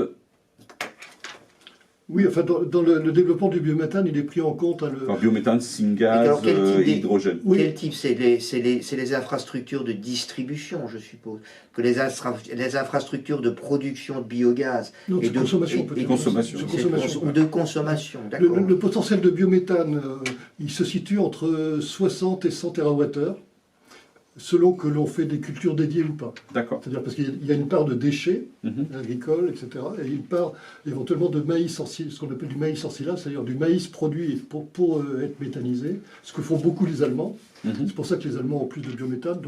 Oui, enfin, dans le développement du biométhane, il est pris en compte. Hein, Enfin, biométhane, syngas, alors, quel type hydrogène. Oui. Quel type? C'est les infrastructures de distribution, je suppose. Que les infrastructures de production de biogaz Donc, et de de consommation, et- peut-être. et- Consommation. De consommation. ou de consommation, Le, d'accord. le potentiel de biométhane, il se situe entre 60 et 100 TWh, selon que l'on fait des cultures dédiées ou pas. D'accord. C'est-à-dire parce qu'il y a une part de déchets Mhm. agricoles, etc., et une part éventuellement de maïs, ce qu'on appelle du maïs ensilage, c'est-à-dire du maïs produit pour être méthanisé, ce que font beaucoup les Allemands. Mhm. C'est pour ça que les Allemands ont plus de biométhane.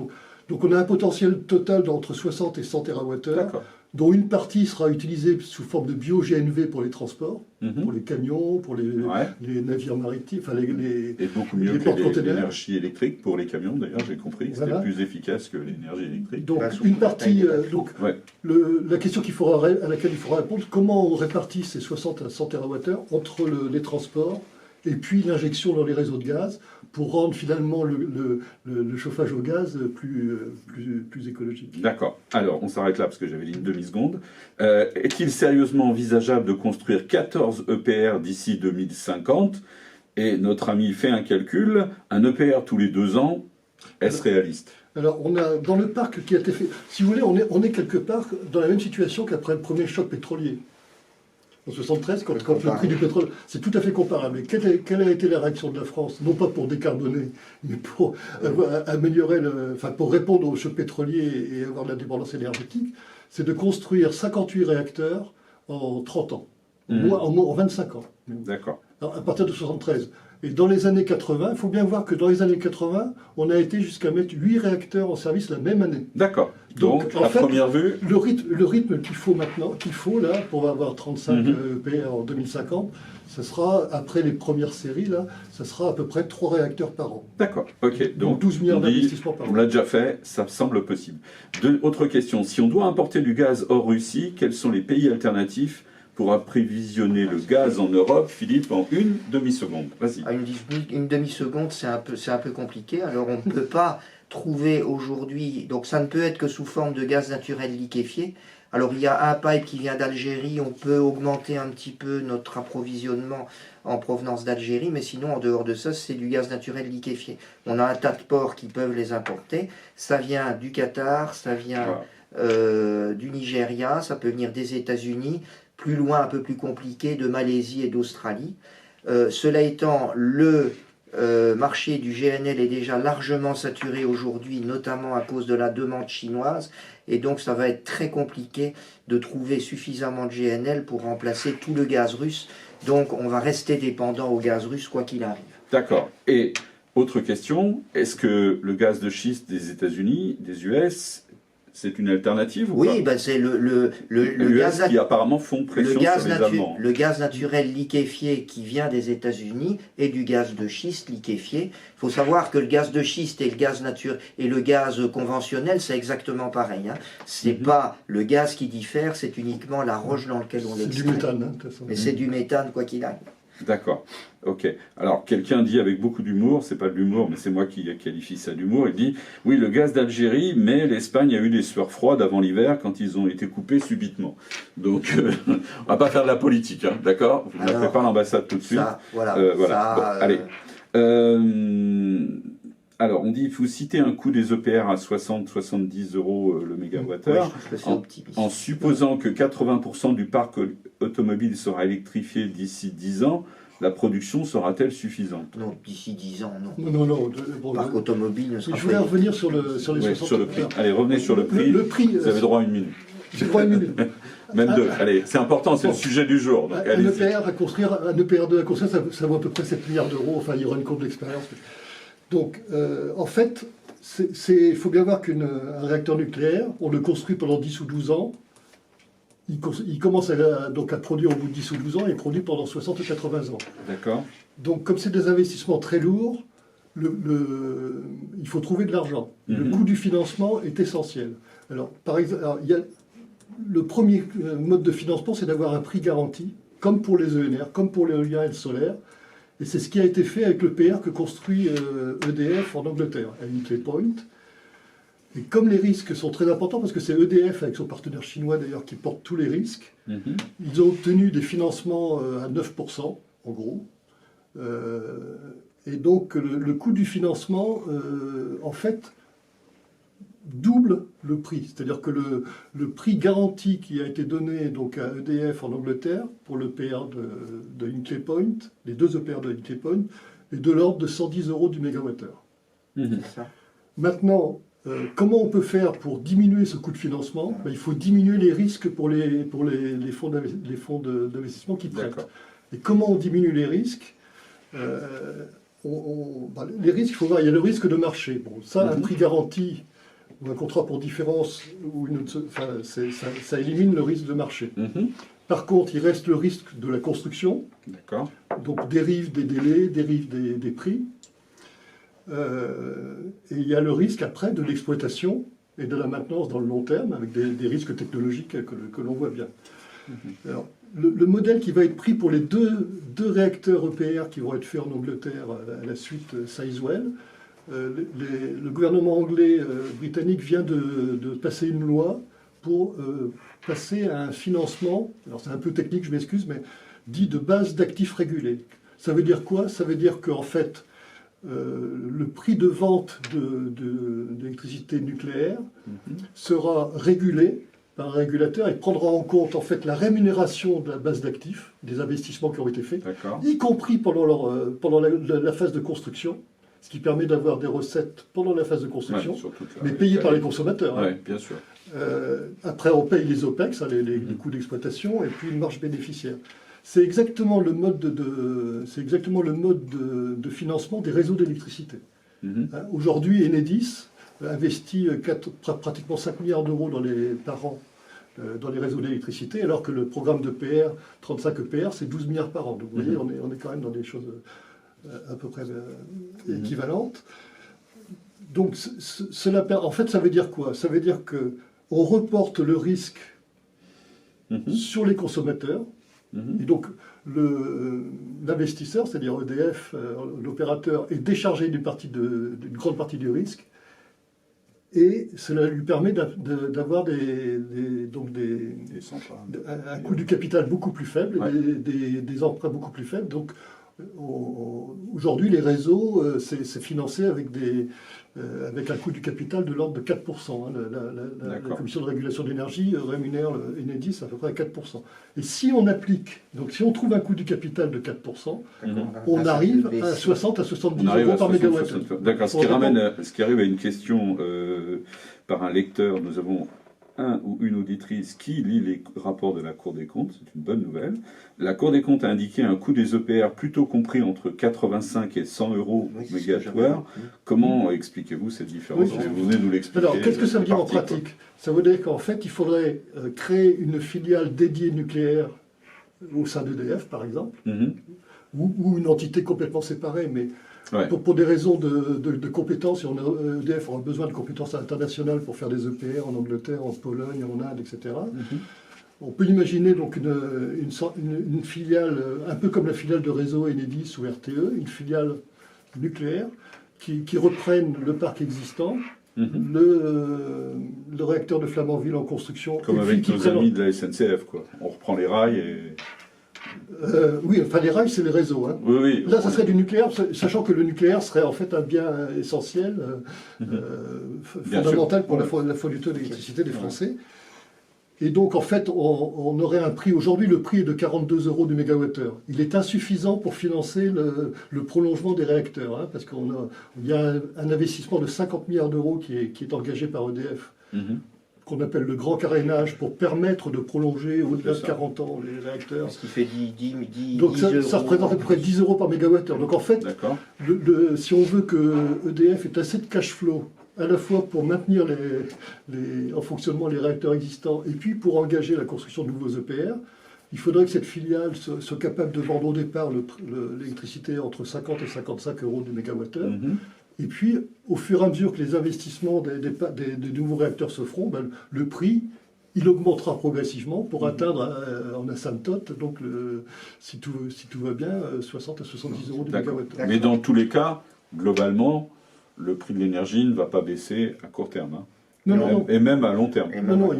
Donc on a un potentiel total d'entre 60 et 100 TWh, D'accord. dont une partie sera utilisée sous forme de bio-GNV pour les transports, Mhm. pour les camions, pour Ouais. les navires maritimes, enfin Et beaucoup mieux les que porte-containers. l'énergie électrique pour les camions, d'ailleurs, j'ai compris. C'était Voilà. plus efficace que l'énergie électrique. Donc Bah, sous une la partie, taille des donc Ouais. la question à laquelle il faudra répondre, comment on répartit ces 60 à 100 TWh entre les transports et puis l'injection dans les réseaux de gaz pour rendre finalement le chauffage au gaz plus écologique. D'accord. Alors, on s'arrête là parce que j'avais dit une demi-seconde. Est-il sérieusement envisageable de construire 14 EPR d'ici 2050? Et notre ami fait un calcul, un EPR tous les 2 ans, est-ce réaliste? Alors, on a dans le parc qui a été fait, si vous voulez, on est quelque part dans la même situation qu'après le premier choc pétrolier. En 73, quand le prix du pétrole, c'est tout à fait comparable. Et quelle a été la réaction de la France? Non pas pour décarboner, mais pour améliorer, pour répondre au choc pétrolier et avoir de la dépendance énergétique, c'est de construire 58 réacteurs en 30 ans, en 25 ans. D'accord. À partir de 73. Et dans les années 80, il faut bien voir que dans les années 80, on a été jusqu'à mettre 8 réacteurs en service la même année. D'accord. Donc, en à fait, première vue, le rythme qu'il faut maintenant, là, pour avoir 35 EPR en 2050, ça sera, après les premières séries, là, ça sera à peu près 3 réacteurs par an. d'accord. Ok. Donc 12 milliards on dit, d'investissements par on an. l'a déjà fait, ça semble possible. Autre question. Si on doit importer du gaz hors Russie, quels sont les pays alternatifs pour approvisionner le gaz en Europe? Philippe, en une demi-seconde. Vas-y. À une demi-seconde, c'est un peu compliqué. Alors, on ne peut pas trouver aujourd'hui, donc ça ne peut être que sous forme de gaz naturel liquéfié. Alors, il y a un pipe qui vient d'Algérie, on peut augmenter un petit peu notre approvisionnement en provenance d'Algérie, mais sinon, en dehors de ça, c'est du gaz naturel liquéfié. On a un tas de ports qui peuvent les importer. Ça vient du Qatar, ça vient du Nigeria, ça peut venir des États-Unis, plus loin, un peu plus compliqué, de Malaisie et d'Australie. Cela étant, le marché du GNL est déjà largement saturé aujourd'hui, notamment à cause de la demande chinoise, et donc ça va être très compliqué de trouver suffisamment de GNL pour remplacer tout le gaz russe. Donc on va rester dépendant au gaz russe quoi qu'il arrive. D'accord. Et autre question, est-ce que le gaz de schiste des États-Unis, des US, c'est une alternative ou Oui, pas? ben c'est le US gaz qui apparemment font pression sur les Allemands. le gaz naturel liquéfié qui vient des États-Unis et du gaz de schiste liquéfié. Il faut savoir que le gaz de schiste et le gaz et le gaz conventionnel, c'est exactement pareil. Hein. C'est pas le gaz qui diffère, c'est uniquement la roche dans laquelle on l'extrait. C'est du méthane, hein, de toute façon. Mais c'est du méthane quoi qu'il arrive. D'accord. Ok. Alors, quelqu'un dit avec beaucoup d'humour, c'est pas de l'humour, mais c'est moi qui qualifie ça d'humour, il dit, oui, le gaz d'Algérie, mais l'Espagne a eu des sueurs froides avant l'hiver quand ils ont été coupés subitement. Donc, on va pas faire de la politique, hein, d'accord? Vous n'appelez pas l'ambassade tout de suite. Ça, voilà. Voilà. Ça, Bon, allez. Alors, on dit il faut citer un coût des EPR à 60-70 euros le oui, mégawattheure, je trouve que c'est optimiste. en supposant que 80% du parc automobile sera électrifié d'ici 10 ans. La production sera-t-elle suffisante? Non, d'ici 10 ans, non. Non. Le parc automobile ne sera Je voulais pas... revenir sur les Ouais, 60. sur le prix. Allez, revenez sur le prix. Le prix, Vous avez droit à une minute. j'ai droit à une minute. Même deux. Allez, c'est important, c'est le Bon. sujet du jour. Donc, Un allez-y. EPR à construire, un EPR2 à construire, ça vaut à peu près 7 milliards d'euros. Enfin, il y aura une courbe d'expérience. Donc, en fait, il faut bien voir qu'un réacteur nucléaire, on le construit pendant 10 ou 12 ans. Il commence donc à produire au bout de 10 ou 12 ans et produit pendant 60 ou 80 ans. D'accord. Donc, comme c'est des investissements très lourds, il faut trouver de l'argent. Le coût du financement est essentiel. Alors, par exemple, le premier mode de financement, c'est d'avoir un prix garanti, comme pour les ENR, comme pour l'éolien et le solaire. Et c'est ce qui a été fait avec le PR que construit EDF en Angleterre, à Hinkley Point. Et comme les risques sont très importants, parce que c'est EDF avec son partenaire chinois d'ailleurs qui porte tous les risques, ils ont obtenu des financements à 9% en gros. Et donc le coût du financement, en fait, double le prix. C'est-à-dire que le prix garanti qui a été donné donc, à EDF en Angleterre pour l'EPR de Hinkley Point, les deux EPR de Hinkley Point, est de l'ordre de 110 € du mégawattheure. C'est ça. Maintenant, comment on peut faire pour diminuer ce coût de financement? Il faut diminuer les risques pour les fonds d'investissement qui prêtent. Et comment on diminue les risques? Les risques, il faut voir, il y a le risque de marché. Bon, ça, un prix garanti ou un contrat pour différence, ça élimine le risque de marché. Par contre, il reste le risque de la construction. D'accord. Donc dérive des délais, dérive des prix. Et il y a le risque après de l'exploitation et de la maintenance dans le long terme, avec des risques technologiques que l'on voit bien. Alors, le modèle qui va être pris pour les deux réacteurs EPR qui vont être faits en Angleterre à la suite Sizewell, le gouvernement anglais britannique vient de passer une loi pour passer à un financement, alors c'est un peu technique, je m'excuse, mais dit de base d'actifs régulés. Ça veut dire quoi? Ça veut dire qu'en fait, le prix de vente d'électricité nucléaire sera régulé par un régulateur et prendra en compte en fait la rémunération de la base d'actifs, des investissements qui ont été faits, y compris pendant la phase de construction, ce qui permet d'avoir des recettes pendant la phase de construction, mais payées par les consommateurs. Oui, bien sûr. Après, on paye les OPEX, les coûts d'exploitation, et puis une marge bénéficiaire. C'est exactement le mode de financement des réseaux d'électricité. Aujourd'hui, Enedis investit pratiquement 5 milliards d'euros par an dans les réseaux d'électricité, alors que le programme de PR, 35 EPR, c'est 12 milliards par an. Donc vous voyez, on est quand même dans des choses à peu près équivalentes. Donc en fait, ça veut dire quoi? Ça veut dire qu'on reporte le risque sur les consommateurs. Et donc, l'investisseur, c'est-à-dire EDF, l'opérateur, est déchargé d'une grande partie du risque. Et cela lui permet d'avoir un coût du capital beaucoup plus faible, des emprunts beaucoup plus faibles. Donc, aujourd'hui, les réseaux, c'est financé avec un coût du capital de l'ordre de 4%. La Commission de régulation de l'énergie rémunère Enedis à peu près à 4%. Et si on applique, donc si on trouve un coût du capital de 4%, on arrive à 60 à 70 € par mégawattheure. D'accord, ce qui arrive à une question par un lecteur. Nous avons un ou une auditrice qui lit les rapports de la Cour des comptes, c'est une bonne nouvelle. La Cour des comptes a indiqué un coût des EPR plutôt compris entre 85 et 100 € mégawattheure. Comment expliquez-vous cette différence? Vous venez de nous l'expliquer. Alors, qu'est-ce que ça veut dire en pratique? Ça veut dire qu'en fait, il faudrait créer une filiale dédiée nucléaire au sein d'EDF, par exemple, ou une entité complètement séparée, mais pour des raisons de compétences, EDF aura besoin de compétences internationales pour faire des EPR en Angleterre, en Pologne, en Inde, etc. On peut imaginer donc une filiale, un peu comme la filiale de réseau Enedis ou RTE, une filiale nucléaire qui reprenne le parc existant, le réacteur de Flamanville en construction. Comme avec nos amis de la SNCF, quoi. On reprend les rails et... oui, enfin les rails, c'est les réseaux. Hein. Oui. Là, ça serait du nucléaire, sachant que le nucléaire serait en fait un bien essentiel, fondamental pour la fourniture d'électricité des Français. Et donc, en fait, on aurait un prix. Aujourd'hui, le prix est de 42 € du mégawattheure. Il est insuffisant pour financer le prolongement des réacteurs, hein, parce qu'il y a un investissement de 50 milliards d'euros qui est engagé par EDF. Qu'on appelle le grand carénage pour permettre de prolonger au-delà de 40 ans les réacteurs. Ce qui fait 10 Donc ça représente à peu près 10 € par mégawattheure. Donc en fait, si on veut que EDF ait assez de cash flow, à la fois pour maintenir en fonctionnement les réacteurs existants et puis pour engager la construction de nouveaux EPR, il faudrait que cette filiale soit capable de vendre au départ l'électricité entre 50 et 55 € du mégawattheure. Et puis, au fur et à mesure que les investissements des nouveaux réacteurs se feront, le prix, il augmentera progressivement pour atteindre en asymptote, donc si tout va bien, 60 à 70 € du mégawattheure. Mais dans tous les cas, globalement, le prix de l'énergie ne va pas baisser à court terme. Non. Et même à long terme. Et Non, non,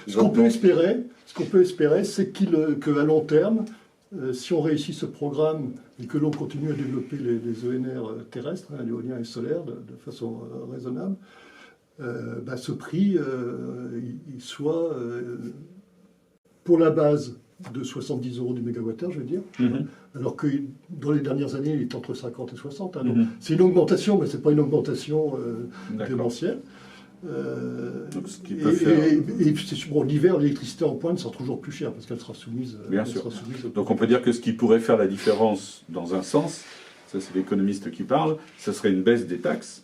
ce qu'on peut espérer, c'est qu'à long terme, si on réussit ce programme et que l'on continue à développer les ENR terrestres, l'éolien et solaire, de façon raisonnable, ce prix il soit pour la base de 70 € du mégawattheure, je veux dire, alors que dans les dernières années, il est entre 50 et 60. Donc c'est une augmentation, mais ce n'est pas une augmentation démentielle. Donc, ce qui peut faire... l'hiver, l'électricité en pointe sera toujours plus chère parce qu'elle sera soumise. Bien sûr. Donc on peut dire que ce qui pourrait faire la différence dans un sens, ça c'est l'économiste qui parle, ça serait une baisse des taxes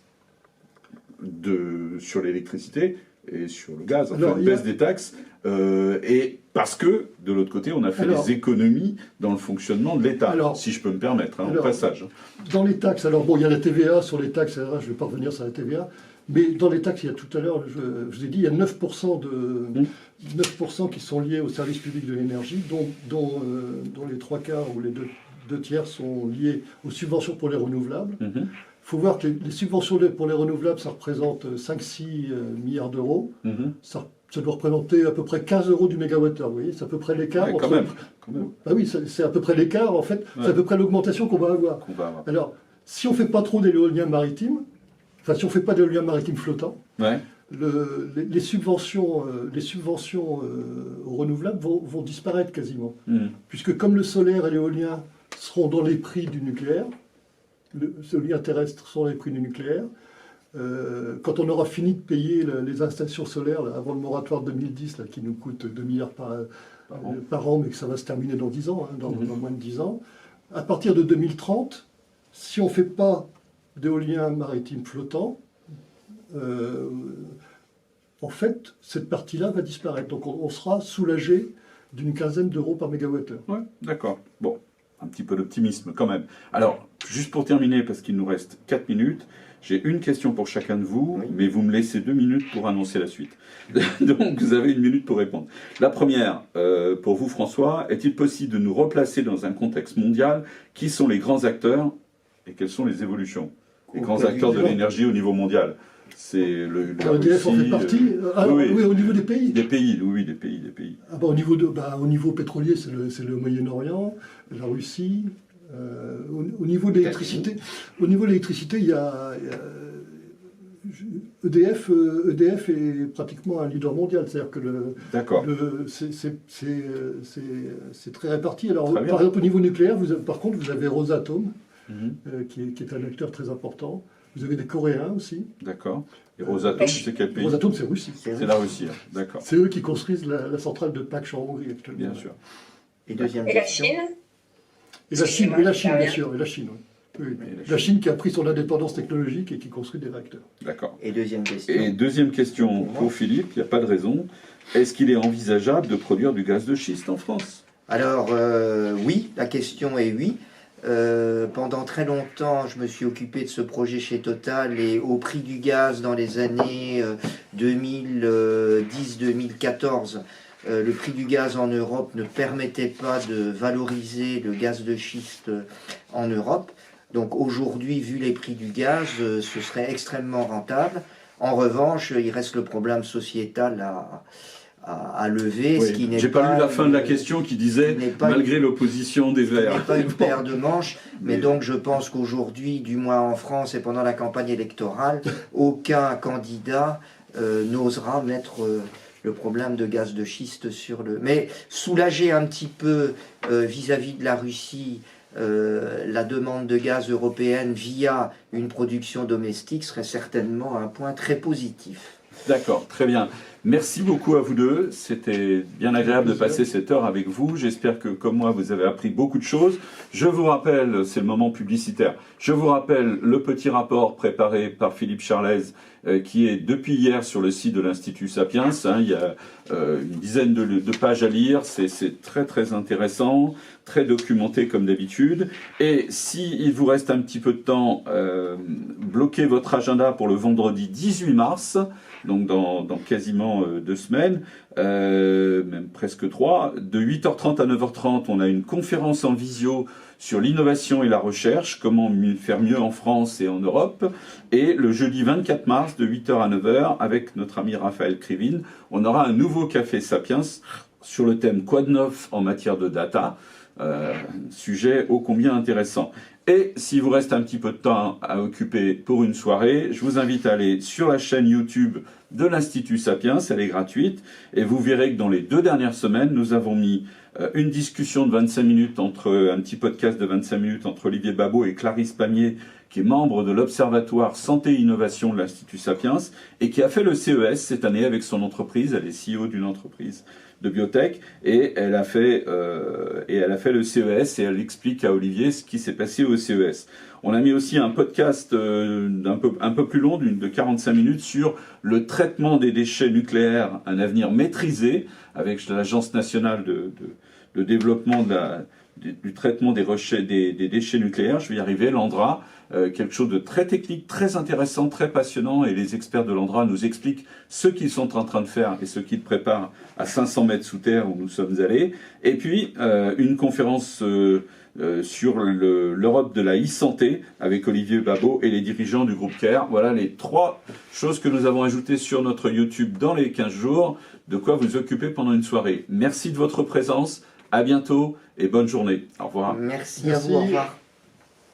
sur l'électricité et sur le gaz. Enfin, une baisse des taxes, et parce que, de l'autre côté, on a fait des économies dans le fonctionnement de l'État, si je peux me permettre, au passage. Dans les taxes, il y a la TVA sur les taxes, je ne vais pas revenir sur la TVA, mais dans les taxes, il y a tout à l'heure, je vous ai dit, il y a 9% qui sont liés au service public de l'énergie, dont les 3/4 ou les deux tiers sont liés aux subventions pour les renouvelables. Il faut voir que les subventions pour les renouvelables, ça représente 5-6 milliards d'euros. Ça doit représenter à peu près 15 € du mégawattheure. Vous voyez, c'est à peu près l'écart. Quand même. Bah oui, c'est à peu près l'écart, en fait. C'est à peu près l'augmentation qu'on va avoir. Alors, si on ne fait pas trop d'éolien maritime, si on ne fait pas d'éolien maritime flottant, les subventions aux renouvelables vont disparaître quasiment. Puisque comme le solaire et l'éolien seront dans les prix du nucléaire, l'éolien terrestre sont dans les prix du nucléaire, quand on aura fini de payer les installations solaires avant le moratoire de 2010, qui nous coûte 2 milliards par an, mais que ça va se terminer dans 10 ans, dans moins de 10 ans, à partir de 2030, si on ne fait pas d'éolien maritime flottant, en fait, cette partie-là va disparaître. Donc on sera soulagé d'une quinzaine d'euros par mégawattheure. Ouais, d'accord. Bon, un petit peu d'optimisme quand même. Alors, juste pour terminer, parce qu'il nous reste 4 minutes, j'ai une question pour chacun de vous, mais vous me laissez 2 minutes pour annoncer la suite. Donc, vous avez 1 minute pour répondre. La première, pour vous, François, est-il possible de nous replacer dans un contexte mondial? Qui sont les grands acteurs et quelles sont les évolutions? Les grands acteurs de l'énergie au niveau mondial. C'est EDF en fait partie. Oui, au niveau des pays. Des pays. Au niveau pétrolier, c'est le Moyen-Orient, la Russie. Au niveau de l'électricité, il y a EDF est pratiquement un leader mondial, c'est-à-dire que c'est très réparti. Alors, par exemple, au niveau nucléaire, par contre, vous avez Rosatom, qui est un acteur très important. Vous avez des Coréens aussi. D'accord. Et Rosatom, c'est quel pays? Rosatom, c'est Russie. C'est la Russie, d'accord. C'est eux qui construisent la centrale de Pâques en Hongrie actuellement. Bien sûr. Et deuxième Et la question. Chine? Et la Chine, bien sûr. Et la Chine, oui. La Chine qui a pris son indépendance technologique et qui construit des réacteurs. D'accord. Et deuxième question. Et deuxième question pour Philippe, il n'y a pas de raison. Est-ce qu'il est envisageable de produire du gaz de schiste en France? Alors, oui, la question est oui. Pendant très longtemps, je me suis occupé de ce projet chez Total et au prix du gaz dans les années 2010-2014, le prix du gaz en Europe ne permettait pas de valoriser le gaz de schiste en Europe. Donc aujourd'hui, vu les prix du gaz, ce serait extrêmement rentable. En revanche, il reste le problème sociétal à lever, Oui. ce qui n'est J'ai pas lu la fin de la question qui disait malgré l'opposition des Verts. Ce n'est pas une paire de manches, mais donc je pense qu'aujourd'hui, du moins en France et pendant la campagne électorale, aucun candidat n'osera mettre le problème de gaz de schiste sur le... Mais soulager un petit peu vis-à-vis de la Russie la demande de gaz européenne via une production domestique serait certainement un point très positif. D'accord, très bien. Merci beaucoup à vous deux. C'était bien agréable de passer cette heure avec vous. J'espère que, comme moi, vous avez appris beaucoup de choses. Je vous rappelle, c'est le moment publicitaire, je vous rappelle le petit rapport préparé par Philippe Charlez, qui est depuis hier sur le site de l'Institut Sapiens. Il y a une dizaine de pages à lire. C'est très très intéressant, très documenté comme d'habitude. Et s'il vous reste un petit peu de temps, bloquez votre agenda pour le vendredi 18 mars, donc dans quasiment 2 semaines, même presque 3. De 8h30 à 9h30, on a une conférence en visio sur l'innovation et la recherche, comment faire mieux en France et en Europe. Et le jeudi 24 mars, de 8h à 9h, avec notre ami Raphaël Krivine, on aura un nouveau Café Sapiens sur le thème Quoi de neuf en matière de data. Sujet ô combien intéressant. Et s'il vous reste un petit peu de temps à occuper pour une soirée, je vous invite à aller sur la chaîne YouTube de l'Institut Sapiens, elle est gratuite, et vous verrez que dans les 2 dernières semaines, nous avons mis une discussion de 25 minutes un petit podcast de 25 minutes entre Olivier Babot et Clarisse Pamier, qui est membre de l'Observatoire Santé et Innovation de l'Institut Sapiens, et qui a fait le CES cette année avec son entreprise. Elle est CEO d'une entreprise de biotech, et elle a fait le CES, et elle explique à Olivier ce qui s'est passé au CES. On a mis aussi un podcast un peu plus long, de 45 minutes, sur le traitement des déchets nucléaires, un avenir maîtrisé, avec l'Agence nationale de développement du traitement des déchets nucléaires. Je vais y arriver, l'ANDRA, quelque chose de très technique, très intéressant, très passionnant, et les experts de l'ANDRA nous expliquent ce qu'ils sont en train de faire et ce qu'ils préparent à 500 mètres sous terre où nous sommes allés. Et puis, une conférence sur l'Europe de la e-santé avec Olivier Babot et les dirigeants du groupe CARE. Voilà les 3 choses que nous avons ajoutées sur notre YouTube dans les 15 jours, de quoi vous occuper pendant une soirée. Merci de votre présence, à bientôt et bonne journée. Au revoir. Merci à vous, au revoir.